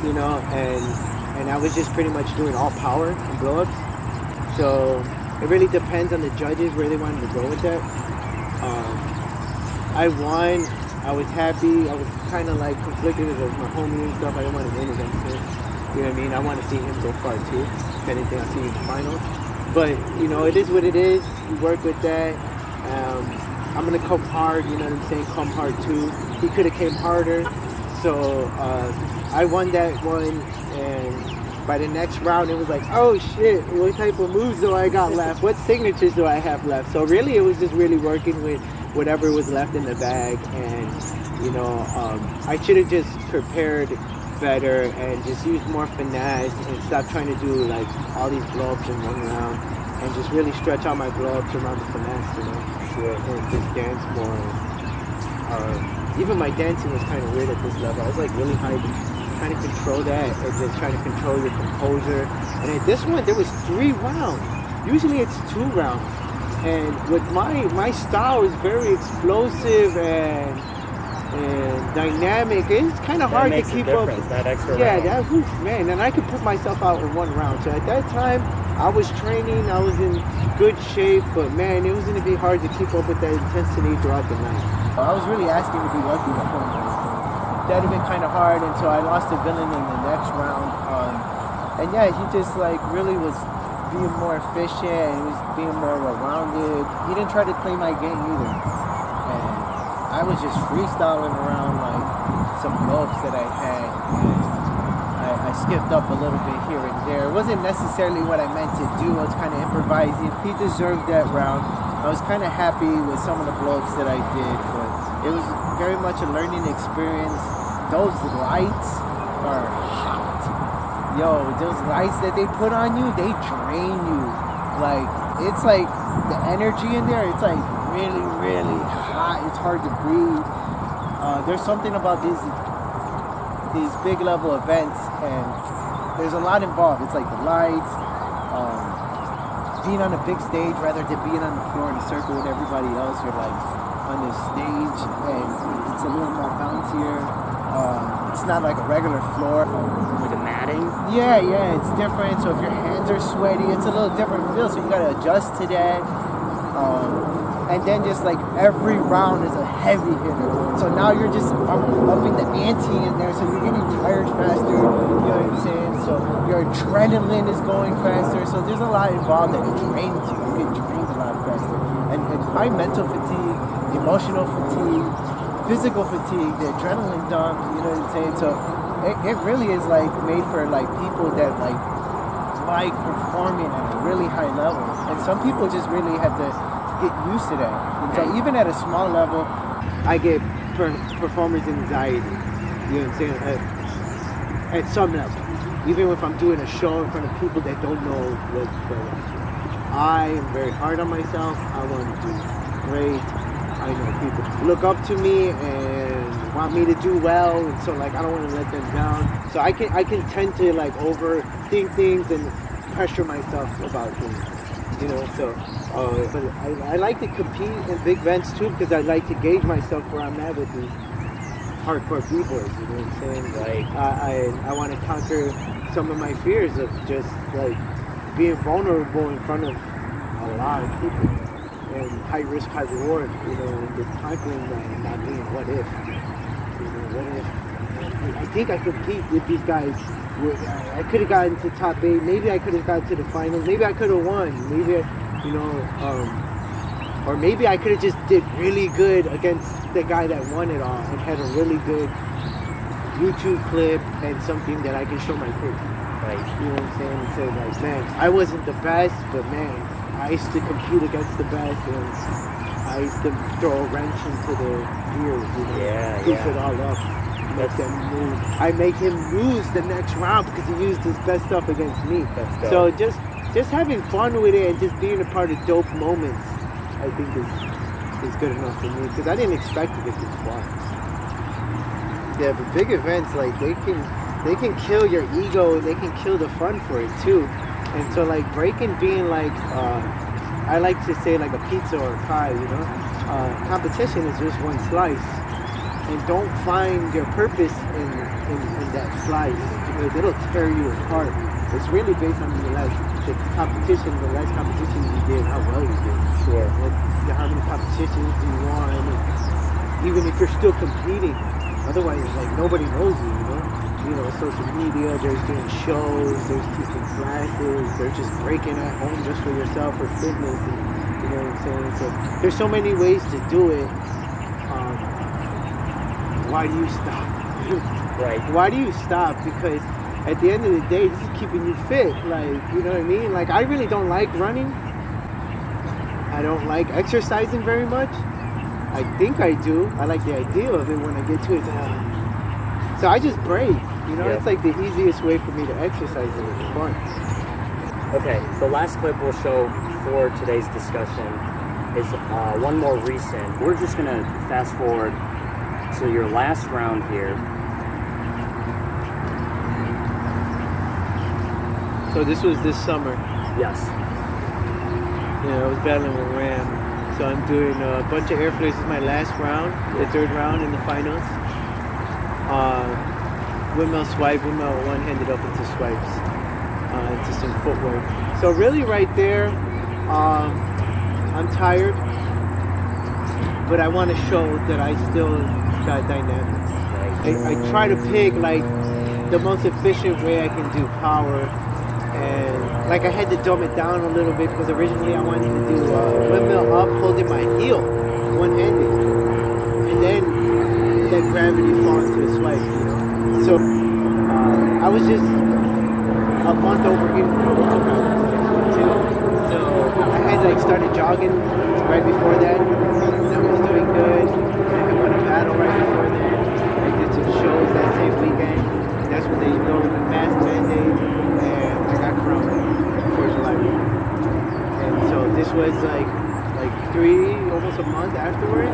you know, and I was just pretty much doing all power and blow-ups. So it really depends on the judges where they wanted to go with that. I won. I was happy. I was kind of like conflicted with my homie and stuff. I didn't want to win against him. You know what I mean? I want to see him go far too. If anything, I'll see him in the finals. But, you know, it is what it is. You work with that. I'm going to come hard, you know what I'm saying? Come hard too. He could have came harder. So I won that one. And by the next round, it was like, oh shit, what type of moves do I got left? What signatures do I have left? So really, it was just really working with whatever was left in the bag. And, you know, I should have just prepared better and just used more finesse and stop trying to do like all these blow-ups in one round and just really stretch out my blow-ups around the finesse, you know, and just dance more. Even my dancing was kind of weird at this level. I was like really trying to control that and just trying to control your composure. And at this one, there was 3 rounds. Usually it's 2 rounds. And with my style is very explosive and dynamic. It's kind of hard to keep up. That extra yeah, round. that oof, man. And I could put myself out in 1 round. So at that time, I was training. I was in good shape, but man, it was going to be hard to keep up with that intensity throughout the night. I was really asking to be lucky at point. That would have been kind of hard, and so I lost to Villain in the next round. And yeah, he just like really was being more efficient and he was being more well-rounded. He didn't try to play my game either. And I was just freestyling around like some blow-ups that I had. And I skipped up a little bit here and there. It wasn't necessarily what I meant to do. I was kind of improvising. He deserved that round. I was kind of happy with some of the blow-ups that I did, but it was very much a learning experience. Those lights are hot. Yo, those lights that they put on you, they drain you. Like, it's like the energy in there, it's like really, really hot. It's hard to breathe. There's something about these big level events, and there's a lot involved. It's like the lights, being on a big stage rather than being on the floor in a circle with everybody else. You're like on this stage, and it's a little more bouncier. It's not like a regular floor. With the matting? Yeah, it's different. So if your hands are sweaty, it's a little different feel. So you gotta adjust to that. and then just like every round is a heavy hitter. So now you're just upping the ante in there, so you're getting tired faster, you know what I'm saying? So your adrenaline is going faster, so there's a lot involved that it drains you. You get drained a lot faster. And high mental fatigue, emotional fatigue, physical fatigue, the adrenaline dump, you know what I'm saying? So it really is like made for like people that like performing at a really high level. And some people just really have to get used to that. And so even at a small level, I get performance anxiety. You know what I'm saying? At some level. Even if I'm doing a show in front of people that don't know what's going on. I am very hard on myself. I want to do great. I know people look up to me and want me to do well, and so like I don't want to let them down. So I can tend to like overthink things and pressure myself about things, you know. So, but I like to compete in big events too because I like to gauge myself where I'm at with these hardcore b-boys. You know what I'm saying? Right. I want to conquer some of my fears of just like being vulnerable in front of a lot of people. And high risk, high reward, you know, and just conquering that and not being what if. You know, what if? I think I compete with these guys. I could have gotten to top 8. Maybe I could have gotten to the finals. Maybe I could have won. Maybe, you know, or maybe I could have just did really good against the guy that won it all and had a really good YouTube clip and something that I can show my kids. Right. You know what I'm saying? And say like, man, I wasn't the best, but man, I used to compete against the best, and I used to throw a wrench into the gears, you know, goof it all up, make them move. I make him lose the next round because he used his best stuff against me. So just having fun with it and just being a part of dope moments, I think is good enough for me because I didn't expect to get this far. Yeah, but big events like they can kill your ego and they can kill the fun for it too. And so like breaking being like, I like to say like a pizza or a pie, you know, competition is just one slice. And don't find your purpose in that slice because it'll tear you apart. It's really based on the less competition you did, how well you did. Sure. Like, how many competitions do you want? And even if you're still competing, otherwise like nobody knows you, you know? You know, social media, there's doing shows, there's teaching classes, there's just breaking at home just for yourself for fitness, and, you know what I'm saying? So there's so many ways to do it. Why do you stop? Right. Why do you stop? Because at the end of the day, this is keeping you fit. Like, you know what I mean? Like, I really don't like running. I don't like exercising very much. I think I do. I like the idea of it when I get to it. So I just break. You know, it's like the easiest way for me to exercise and it's fun. Okay, the last clip we'll show for today's discussion is one more recent. We're just gonna fast forward to your last round here. So this was this summer. Yes. Yeah, I was battling with Ram. So I'm doing a bunch of air flips. This is my last round, the third round in the finals. Windmill swipe, windmill one-handed up into swipes, into some footwork. So really right there, I'm tired, but I want to show that I still got dynamics. I try to pick like the most efficient way I can do power, and like I had to dumb it down a little bit because originally I wanted to do windmill up, holding my heel, one-handed, and then let gravity fall into the swipe, you know. So I was just a month over here too. So I had like started jogging right before that. I was doing good. I won a battle right before that. I did some shows that same weekend. And that's when they know the mask mandate, and I got corona before July. And so this was like almost a month afterwards.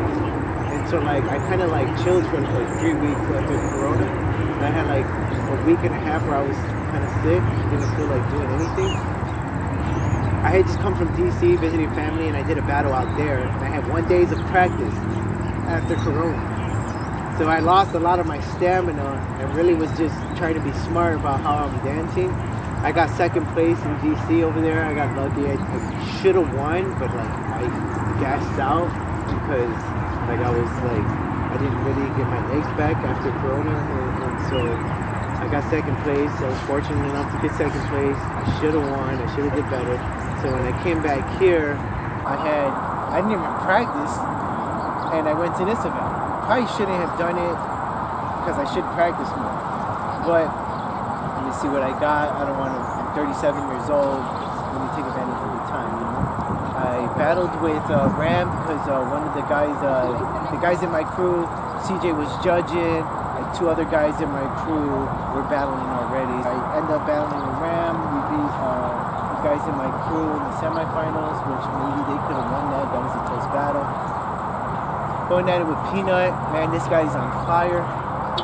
And so like I kind of like chilled for like 3 weeks after the corona. And I had like a week and a half where I was kind of sick, didn't feel like doing anything. I had just come from DC visiting family and I did a battle out there. And I had 1 day of practice after corona. So I lost a lot of my stamina and really was just trying to be smart about how I'm dancing. I got second place in DC over there. I got lucky. I should have won, but like I gassed out because like I didn't really get my legs back after Corona, and so I got second place. I was fortunate enough to get second place. I should have won. I should have did better. So when I came back here, I didn't even practice, and I went to this event. Probably shouldn't have done it because I should practice more. But let me see what I got. I don't want to. I'm 37 years old. Let me take advantage of the time. You know, I battled with Ram because one of the guys in my crew, CJ was judging. And 2 other guys in my crew were battling already. I ended up battling with Ram. We beat the guys in my crew in the semifinals, which maybe they could have won that. That was a close battle. Going at it with Peanut, man, this guy's on fire.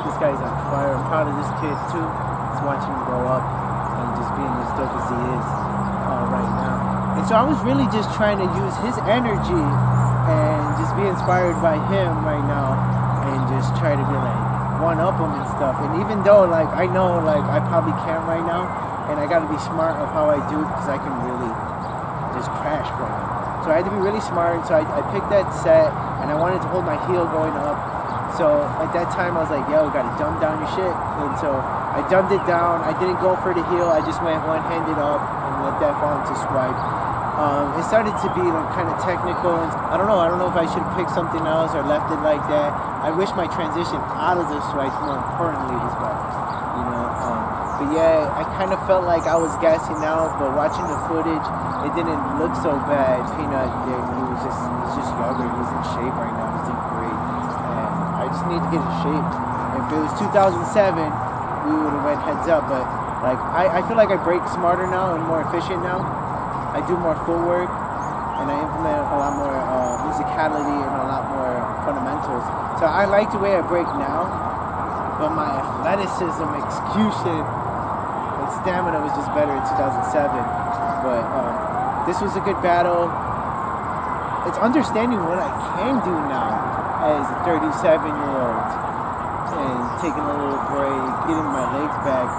This guy's on fire. I'm proud of this kid too. Just watching him grow up and just being as dope as he is right now. And so I was really just trying to use his energy and just be inspired by him right now and just try to be like one up him and stuff. And even though like I know like I probably can't right now, and I got to be smart of how I do it because I can really just crash right now. So I had to be really smart. So I picked that set, and I wanted to hold my heel going up. So at that time, I was like, yo, gotta dumb down your shit. And so I dumbed it down. I didn't go for the heel. I just went one-handed up and let that fall into swipe. It started to be like kind of technical. And I don't know if I should have picked something else or left it like that. I wish my transition out of the swipes, more importantly, was better. You know. But yeah, I kind of felt like I was gassing out, but watching the footage, it didn't look so bad. Peanut, he's just younger. He's in shape right now. He's doing great, and I just need to get in shape. If it was 2007, we would have went heads up. But like, I feel like I break smarter now and more efficient now. I do more footwork, and I implement a lot more musicality and a lot more fundamentals. So I like the way I break now, but my athleticism, execution, and stamina was just better in 2007. But this was a good battle. It's understanding what I can do now as a 37-year-old and taking a little break, getting my legs back.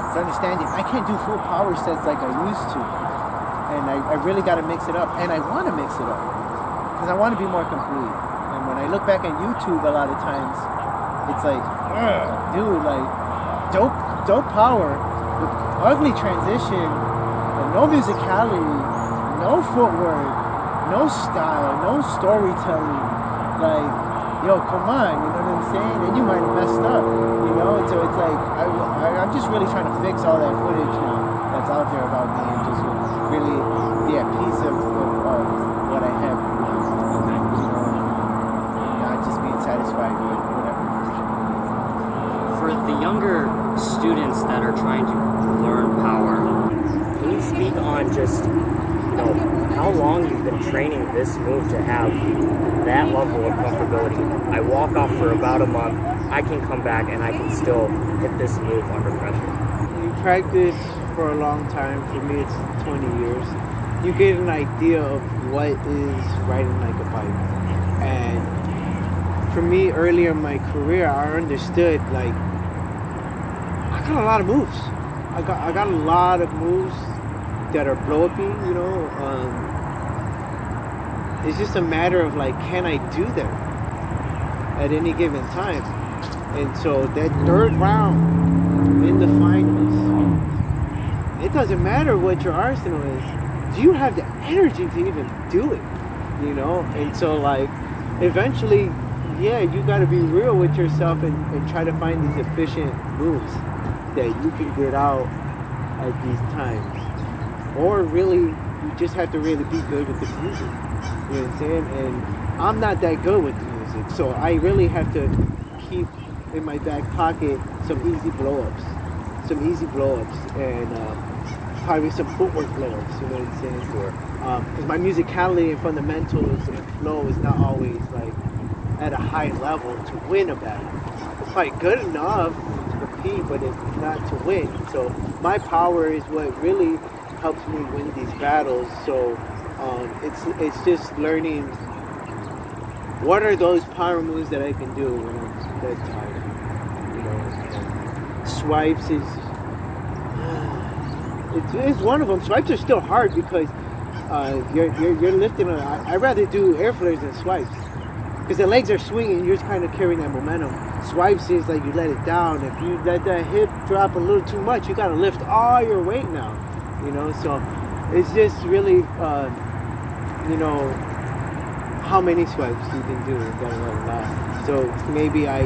It's understanding I can't do full power sets like I used to. And I really got to mix it up. And I want to mix it up because I want to be more complete. And when I look back on YouTube a lot of times, it's like, dude, like dope power with ugly transition, and no musicality, no footwork, no style, no storytelling. Like, yo, come on, you know what I'm saying? And you might have messed up, you know? And so it's like, I'm just really trying to fix all that footage now that's out there about me and just really be at peace of what I have now. You know, not just being satisfied with whatever version it is. For the younger students that are trying to learn power, can you speak on just, you know, how long you've been training this move to have that level of comfortability? I walk off for about a month, I can come back and I can still hit this move under pressure. You practice for a long time. For me, it's 20 years. You get an idea of what is riding like a bike. And for me, earlier in my career, I understood like I got a lot of moves. I got a lot of moves that are blow-uppy, you know. It's just a matter of like, can I do them at any given time? And so that third round in the finals, it doesn't matter what your arsenal is. Do you have the energy to even do it? You know? And so like, eventually, yeah, you got to be real with yourself and try to find these efficient moves that you can get out at these times. Or really, you just have to really be good with the music. You know what I'm saying? And I'm not that good with the music, so I really have to keep in my back pocket some easy blow-ups. And probably some footwork blow-ups, you know what I'm saying? Sure. Because my musicality and fundamentals and flow is not always like at a high level to win a battle. It's probably good enough to compete, but it's not to win. So my power is what really helps me win these battles. So it's just learning what are those power moves that I can do when I'm dead tired. You know, and swipes is it's one of them. Swipes are still hard because you're lifting. I'd rather do air flares than swipes. Because the legs are swinging, you're just kind of carrying that momentum. Swipes is like you let it down. If you let that hip drop a little too much, you got to lift all your weight now. You know, so it's just really, you know, how many swipes you can do. So maybe I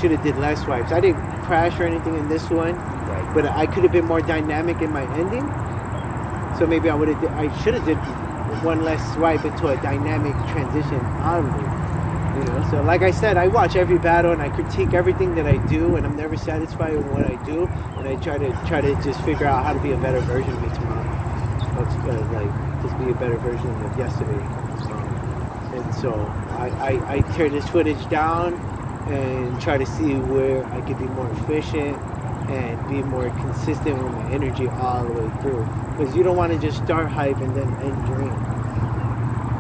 should have did less swipes. I didn't crash or anything in this one, Right. but I could have been more dynamic in my ending. So maybe I should have did one less swipe into a dynamic transition out of it. You know, so like I said, I watch every battle and I critique everything that I do, and I'm never satisfied with what I do, and I try to just figure out how to be a better version of me tomorrow. Like just be a better version of yesterday. And so I tear this footage down and try to see where I could be more efficient and be more consistent with my energy all the way through. Because you don't want to just start hype and then end drain.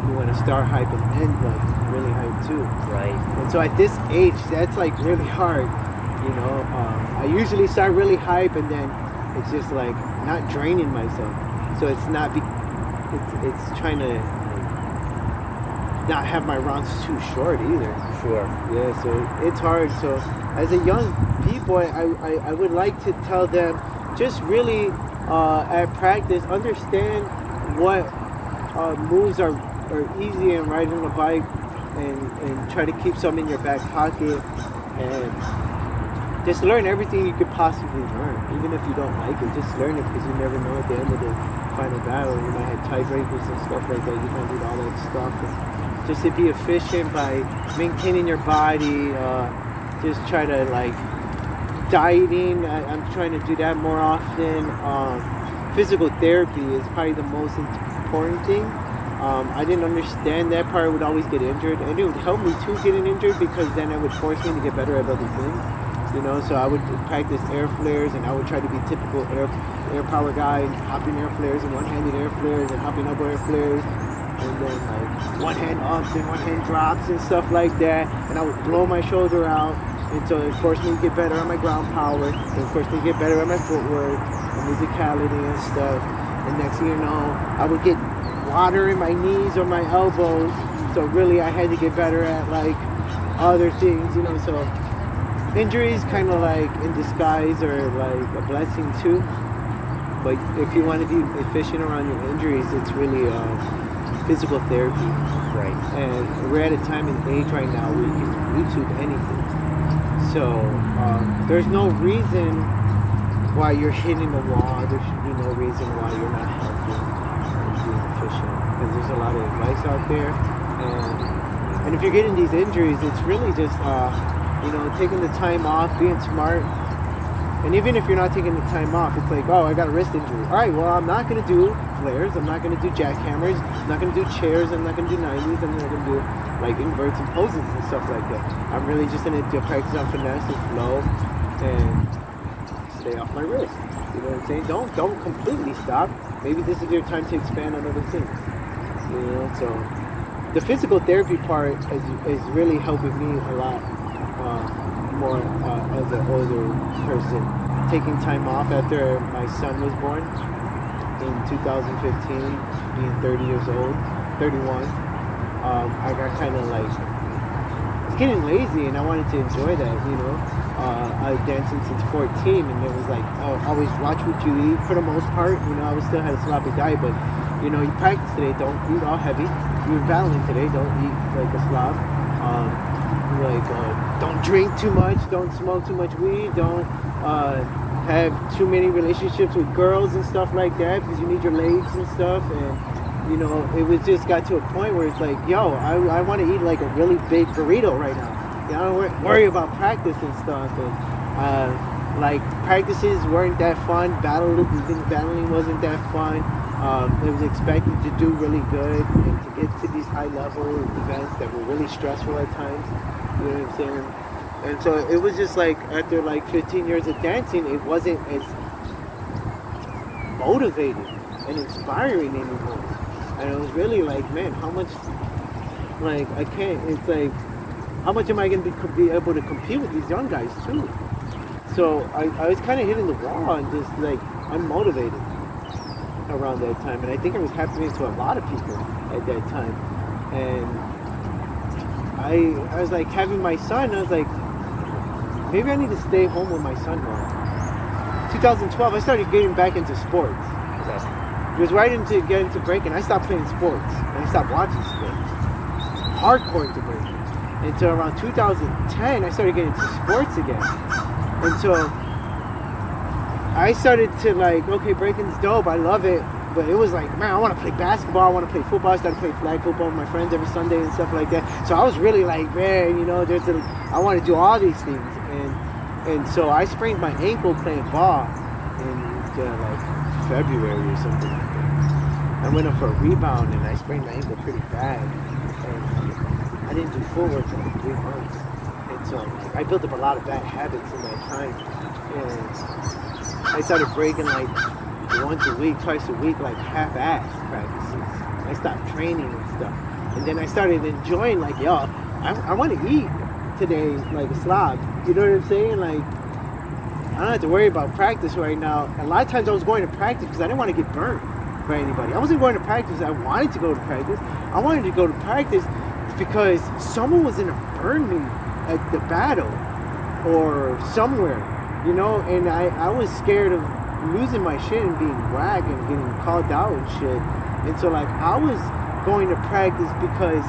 You want to start hype and end like really hype too. Right. And so at this age, that's like really hard. You know, I usually start really hype and then it's just like not draining myself. So it's not it's trying to not have my rounds too short either. Sure. Yeah, so it's hard. So as a young B-boy, I would like to tell them just really at practice, understand what moves are easy and riding a bike, and try to keep some in your back pocket, and just learn everything you could possibly learn. Even if you don't like it, just learn it, because you never know at the end of the final battle. You might have tiebreakers and stuff like that. You might need all that stuff. And just to be efficient by maintaining your body, just try to like dieting. I'm trying to do that more often. Physical therapy is probably the most important thing. I didn't understand that part. I would always get injured, and it would help me too getting injured, because then it would force me to get better at other things. You know, so I would practice air flares, and I would try to be typical air power guy, hopping air flares and one-handed air flares and hopping up air flares, and then like one hand ups and one hand drops and stuff like that. And I would blow my shoulder out, and so it forced me to get better at my ground power, and it forced me to get better at my footwork and musicality and stuff. And next thing you know, I would get water in my knees or my elbows. So really, I had to get better at like other things, you know. So injuries kind of like in disguise are like a blessing too. But if you want to be efficient around your injuries, it's really physical therapy. Right. And we're at a time and age right now where you can YouTube anything. So there's no reason why you're hitting a wall. There should be no reason why you're not healthy and being efficient. Because there's a lot of advice out there. And if you're getting these injuries, it's really just you know, taking the time off, being smart. And even if you're not taking the time off, it's like, oh, I got a wrist injury. All right, well, I'm not going to do flares. I'm not going to do jackhammers. I'm not going to do chairs. I'm not going to do 90s. I'm not going to do like inverts and poses and stuff like that. I'm really just going to practice on finesse and flow and stay off my wrist. You know what I'm saying? Don't completely stop. Maybe this is your time to expand on other things. You know, so the physical therapy part is really helping me a lot. More as an older person, taking time off after my son was born in 2015, being 30 years old, 31. I got kind of like, I was getting lazy, and I wanted to enjoy that, you know. I was dancing since 14, and it was like, always watch what you eat for the most part. You know, I was still had a sloppy diet, but you know, you practice today, don't eat all heavy. You're battling today, don't eat like a slob. Don't drink too much, don't smoke too much weed, don't have too many relationships with girls and stuff like that, because you need your legs and stuff. And you know, it was just got to a point where it's like, yo, I want to eat like a really big burrito right now. You know, I don't worry about practice and stuff. And like practices weren't that fun. Battling wasn't that fun. It was expected to do really good and to get to these high level events that were really stressful at times. You know what I'm saying? And so it was just like, after like 15 years of dancing, it wasn't as motivating and inspiring anymore. And it was really like, man, how much, like, I can't, it's like, how much am I going to be able to compete with these young guys too? So I was kind of hitting the wall and just like unmotivated. around that time, and I think it was happening to a lot of people at that time. And I was like having my son. I was like, maybe I need to stay home with my son more. 2012, I started getting back into sports. It was right into getting into breaking. I stopped playing sports and I stopped watching sports. Hardcore into breaking. Until around 2010, I started getting into sports again. And so I started to like, okay, breaking's dope. I love it. But it was like, man, I want to play basketball. I want to play football. I started playing flag football with my friends every Sunday and stuff like that. So I was really like, man, you know, I want to do all these things. And so I sprained my ankle playing ball in like February or something like that. I went up for a rebound and I sprained my ankle pretty bad. And I didn't do full work for like 3 months. And so I built up a lot of bad habits in that time. And I started breaking like once a week, twice a week, like half-ass practices. I stopped training and stuff. And then I started enjoying like, yo, I want to eat today like a slob. You know what I'm saying? Like, I don't have to worry about practice right now. A lot of times I was going to practice because I didn't want to get burnt by anybody. I wasn't going to practice. I wanted to go to practice. I wanted to go to practice because someone was going to burn me at the battle or somewhere, you know? And I was scared of losing my shit and being whacked and getting called out and shit. And so, like, I was going to practice because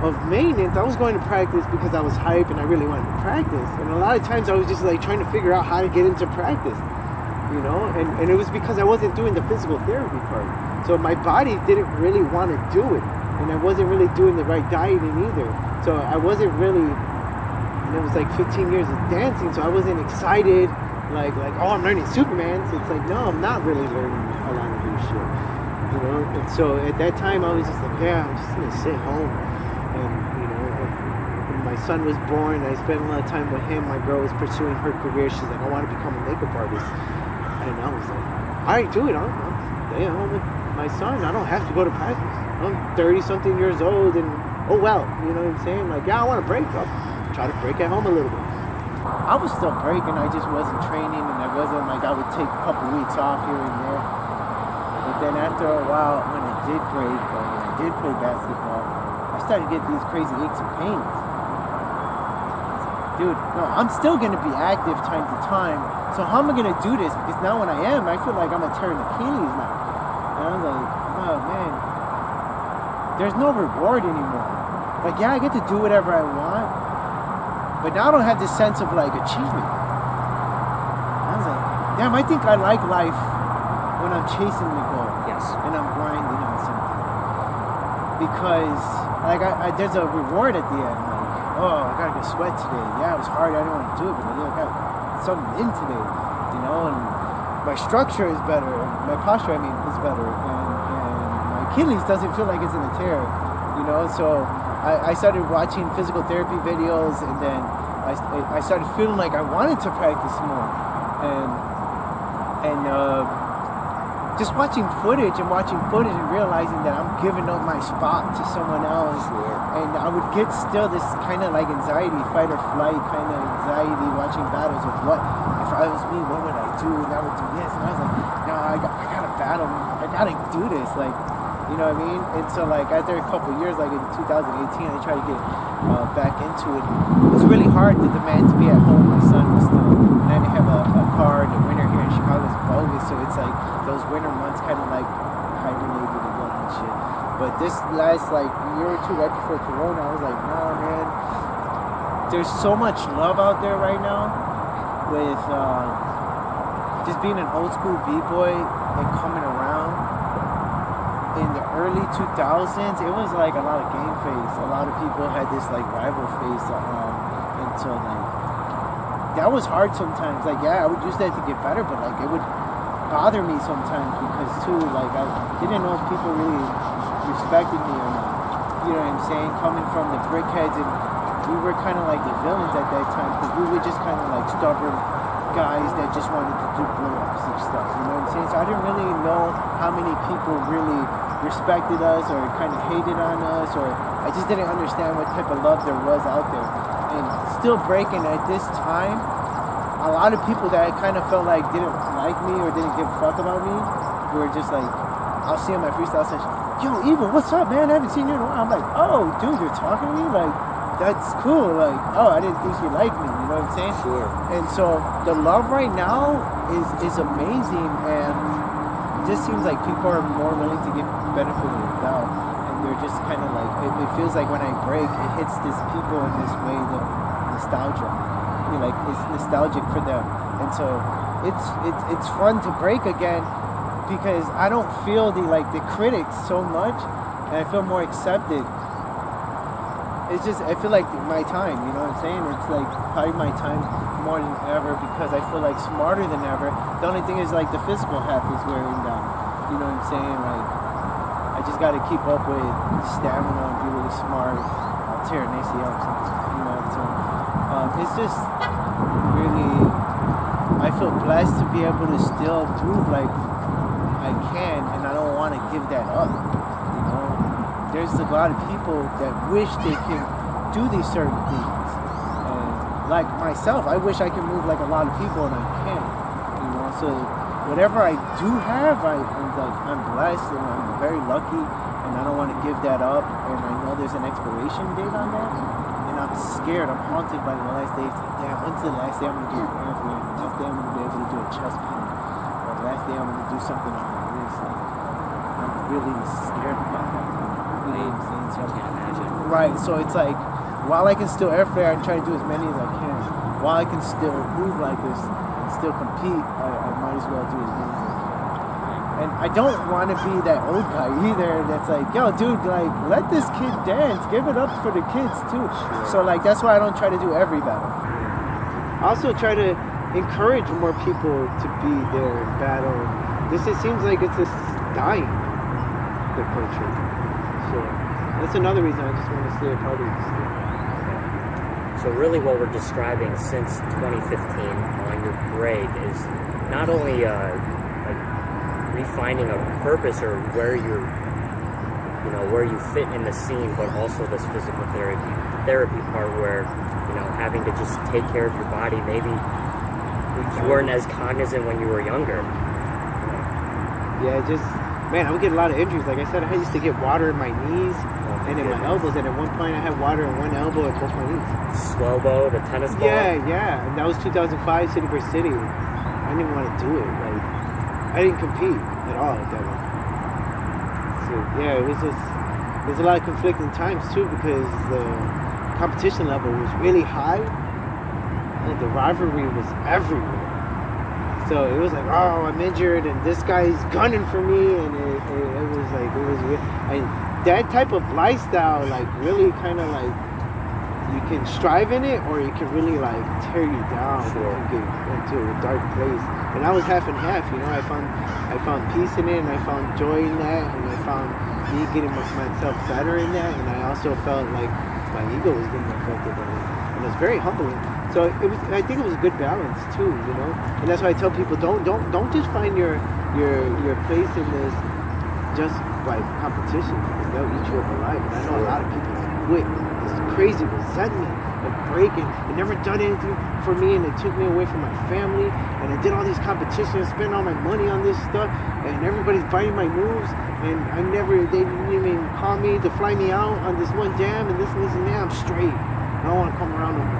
of maintenance. I was going to practice because I was hype and I really wanted to practice. And a lot of times I was just like trying to figure out how to get into practice, you know? And it was because I wasn't doing the physical therapy part. So my body didn't really want to do it. And I wasn't really doing the right dieting either. So I wasn't really, and it was like 15 years of dancing, so I wasn't excited like, oh, I'm learning Superman. So it's like, no, I'm not really learning a lot of new shit, you know? And so at that time I was just like, yeah, I'm just gonna sit home. And, you know, when my son was born, I spent a lot of time with him. My girl was pursuing her career. She's like, I want to become a makeup artist. And I was like, all right, do it. I'll stay at home with my son. I don't have to go to practice. I'm 30-something years old, and oh well, you know what I'm saying? Like, yeah, I want to break. I'll try to break at home a little bit. I was still breaking. I just wasn't training, and I wasn't like I would take a couple weeks off here and there. But then after a while, when I did break or when I did play basketball, I started getting these crazy aches and pains. Dude, no, I'm still going to be active time to time. So how am I going to do this? Because now when I am, I feel like I'm going to tear an Achilles now. And I'm like, oh man, there's no reward anymore. Like, yeah, I get to do whatever I want, but now I don't have this sense of like achievement. I was like, damn, I think I like life when I'm chasing the goal. Yes. And I'm grinding on something. Because like there's a reward at the end. Like, oh, I gotta go sweat today. Yeah, it was hard. I didn't want to do it, but I got something in today, you know. And my structure is better. My posture, is better. And my Achilles doesn't feel like it's in a tear, you know. So I started watching physical therapy videos, and then I started feeling like I wanted to practice more, and just watching footage and realizing that I'm giving up my spot to someone else. Sure. And I would get still this kind of like anxiety, fight or flight kind of anxiety watching battles of what, if I was me, what would I do? And I would do this. And I was like, no, I gotta battle. I gotta do this. Like, you know what I mean? And so like after a couple of years, like in 2018, I tried to get back into it. It was really hard. The demand to be at home. My son was still, and I didn't have a car. The winter here in Chicago is bogus, so it's like those winter months kind of like hibernated again and shit. But this last like year or two, right before Corona, I was like, nah, man. There's so much love out there right now with just being an old school b-boy and coming around. In the early 2000s, it was like a lot of game face. A lot of people had this like rival face, and so like that was hard sometimes. Like, yeah, I would use that to get better, but like it would bother me sometimes because too, like I didn't know if people really respected me or not. You know what I'm saying? Coming from the brickheads, and we were kind of like the villains at that time because we were just kind of like stubborn guys that just wanted to do blow-ups and stuff. You know what I'm saying? So I didn't really know how many people really respected us or kind of hated on us, or I just didn't understand what type of love there was out there. And still breaking at this time, a lot of people that I kind of felt like didn't like me or didn't give a fuck about me we're just like, I'll see him at freestyle session. Yo, Evil, what's up, man? I haven't seen you in a while. I'm like, oh, dude, you're talking to me? Like, that's cool. Like, oh, I didn't think you liked me. You know what I'm saying? Sure. And so the love right now is amazing, and it just seems like people are more willing to give benefit of the doubt, and they're just kind of like, it feels like when I break, it hits these people in this way of nostalgia. You know, like it's nostalgic for them, and so it's fun to break again because I don't feel the critics so much, and I feel more accepted. It's just, I feel like my time, you know what I'm saying? It's like probably my time more than ever because I feel like smarter than ever. The only thing is like the physical half is wearing down. You know what I'm saying? Like, I just got to keep up with stamina and be really smart. I'll tear an ACL or something, you know? So it's just really, I feel blessed to be able to still move like I can, and I don't want to give that up. You know, there's a lot of people that wish they can do these certain things, and like myself, I wish I could move like a lot of people, and I can't. You know, so whatever I do have, I'm blessed and I'm very lucky, and I don't want to give that up. And I know there's an expiration date on that, and I'm scared. I'm haunted by the last day. It's like, damn, when's the last day I'm gonna do an airplane? The last day I'm gonna be able to do a chest pain, or the last day I'm gonna do something on my wrist. Like, I'm really scared about that. You know what I'm saying? So, I can't imagine. right. So it's like, while I can still airfare and try to do as many as I can, while I can still move like this and still compete, I might as well do as many as I can. And I don't want to be that old guy either that's like, yo, dude, like, let this kid dance. Give it up for the kids, too. Sure. So, like, that's why I don't try to do every battle. I also try to encourage more people to be there and battle. It seems like it's just dying, the culture. So that's another reason I just want to stay a part of this thing. So really what we're describing since 2015 on your break is not only like refining a purpose or where you're, you know, where you fit in the scene, but also this physical therapy part where, you know, having to just take care of your body. Maybe you weren't as cognizant when you were younger. Yeah, just, man, I would get a lot of injuries. Like I said, I used to get water in my knees and in my elbows, and at one point I had water in one elbow and both my knees. Swellbo, the tennis ball. Yeah, and that was 2005, City for City. I didn't even want to do it. Like, I didn't compete at all at that one. So yeah, it was just, there's a lot of conflicting times too because the competition level was really high and the rivalry was everywhere. So it was like, oh, I'm injured and this guy's gunning for me, and it was like, it was real. That type of lifestyle, like, really kind of like, you can strive in it or you can really like tear you down. Sure. And get into a dark place. And I was half and half, you know. I found peace in it, and I found joy in that, and I found me getting myself better in that, and I also felt like my ego was getting affected by it, and it was very humbling. So it was, I think it was a good balance too, you know. And that's why I tell people, don't just find your place in this just by competition, because they'll eat you up alive. And I know a lot of people quit this crazy resentment and breaking. They never done anything for me, and it took me away from my family. And I did all these competitions, spent all my money on this stuff, and everybody's biting my moves. And they didn't even call me to fly me out on this one jam and this and that. I'm straight. I don't want to come around no more.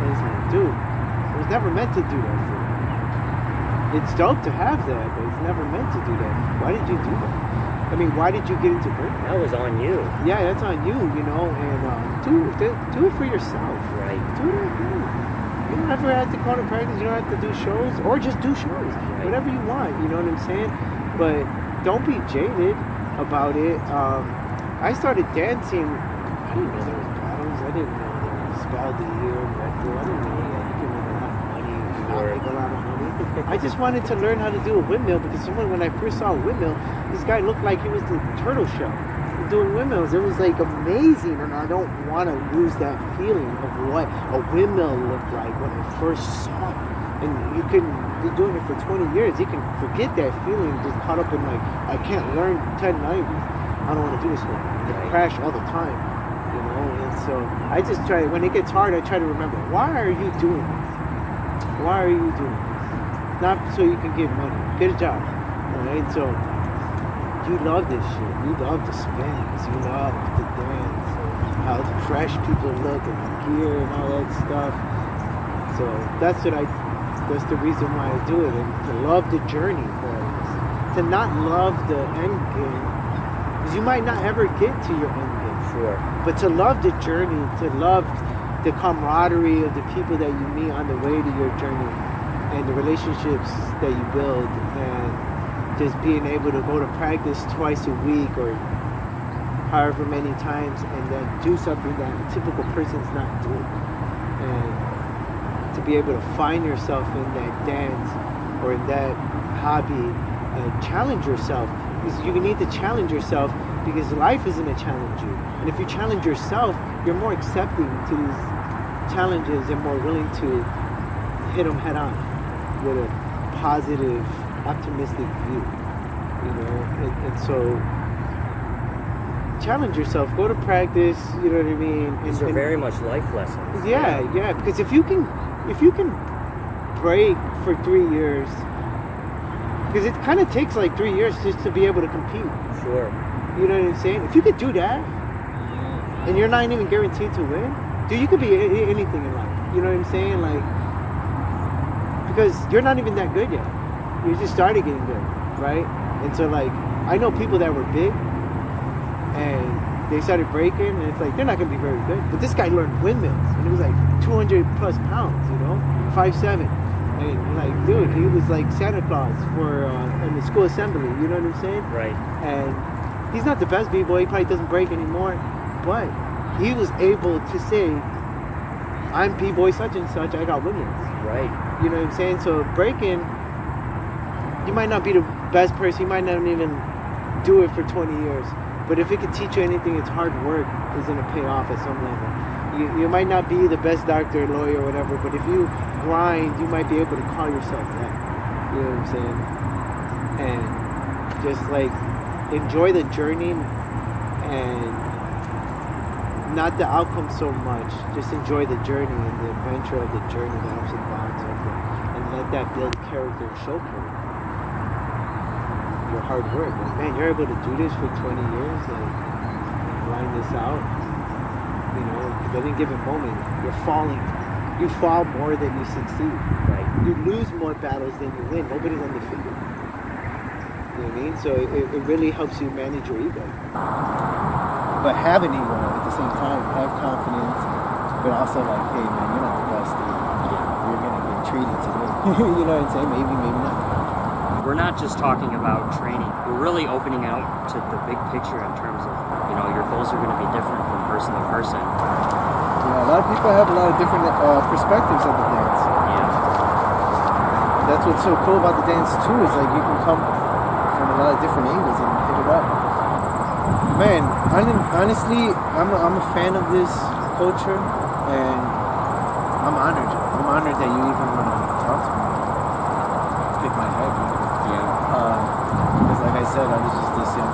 And it's like, dude, I was never meant to do that for you. It's dope to have that, but it's never meant to do that. Why did you do that? I mean, why did you get into breaking? That was on you. Yeah, that's on you, you know, and do it for yourself. Right. Do it at home. You don't ever have to go to practice, you don't have to do shows, or just do shows. Right. Whatever you want, you know what I'm saying? But don't be jaded about it. I started dancing, I didn't know there was battles, I didn't know there was Spaldi here and Red Bull, I didn't know that you can make a lot of money, you can make a lot of money. I just wanted to learn how to do a windmill, because when I first saw a windmill, this guy looked like he was the turtle shell doing windmills. It was like amazing, and I don't want to lose that feeling of what a windmill looked like when I first saw it. And you can be doing it for 20 years, you can forget that feeling, just caught up in like, I can't learn 1090s. I don't want to do this one. I crash all the time, you know. And so I just try, when it gets hard, I try to remember, why are you doing this? Why are you doing this? Not so you can get money. Get a job. right? So you love this shit. You love the spins. You love the dance. How fresh people look and the gear and all that stuff. So that's the reason why I do it. And to love the journey, boys. To not love the end game. Because you might not ever get to your end game. Sure. But to love the journey, to love the camaraderie of the people that you meet on the way to your journey and the relationships that you build, and just being able to go to practice twice a week or however many times and then do something that a typical person's not doing. And to be able to find yourself in that dance or in that hobby and challenge yourself, because you need to challenge yourself, because life is going to challenge you. And if you challenge yourself, you're more accepting to these challenges and more willing to hit them head on with a positive, optimistic view, you know. And so challenge yourself, go to practice, you know what I mean. These are very much life lessons. Yeah, because if you can break for 3 years, because it kind of takes like 3 years just to be able to compete. Sure. You know what I'm saying? If you could do that, and you're not even guaranteed to win, dude, you could be anything in life. You know what I'm saying? Like, because you're not even that good yet. You just started getting good, right? And so, like, I know people that were big, and they started breaking, and it's like, they're not going to be very good. But this guy learned windmills, and it was like 200 plus pounds, you know? 5'7". And like, dude, he was like Santa Claus for in the school assembly, you know what I'm saying? Right. And he's not the best b-boy, he probably doesn't break anymore, but he was able to say, I'm b-boy such and such, I got windmills. Right. You know what I'm saying? So breaking, you might not be the best person, you might not even do it for 20 years, but if it can teach you anything, it's hard work is going to pay off at some level. You might not be the best doctor, lawyer, whatever, but if you grind, you might be able to call yourself that. You know what I'm saying? And just like enjoy the journey and not the outcome so much. Just enjoy the journey and the adventure of the journey, the ups and downs of it, and let that build character and show character. Your hard work. Like, man, you're able to do this for 20 years and grind this out. You know, at any given moment, you're falling. You fall more than you succeed. Right. You lose more battles than you win. Nobody's undefeated. You know what I mean? So it really helps you manage your ego. But have an ego at the same time, have confidence, but also like, hey man, you're not the best, dude. You're gonna get treated today. You know what I'm saying? Maybe not. We're not just talking about training. We're really opening out to the big picture in terms of, you know, your goals are going to be different from person to person. Yeah, a lot of people have a lot of different perspectives of the dance. Yeah. That's what's so cool about the dance too, is like you can come from a lot of different angles and hit it up. Man, honestly, I'm a fan of this culture, and I'm honored. I'm honored that you even want to talk to me. Pick my head, man. Yeah. Because like I said, I was just this young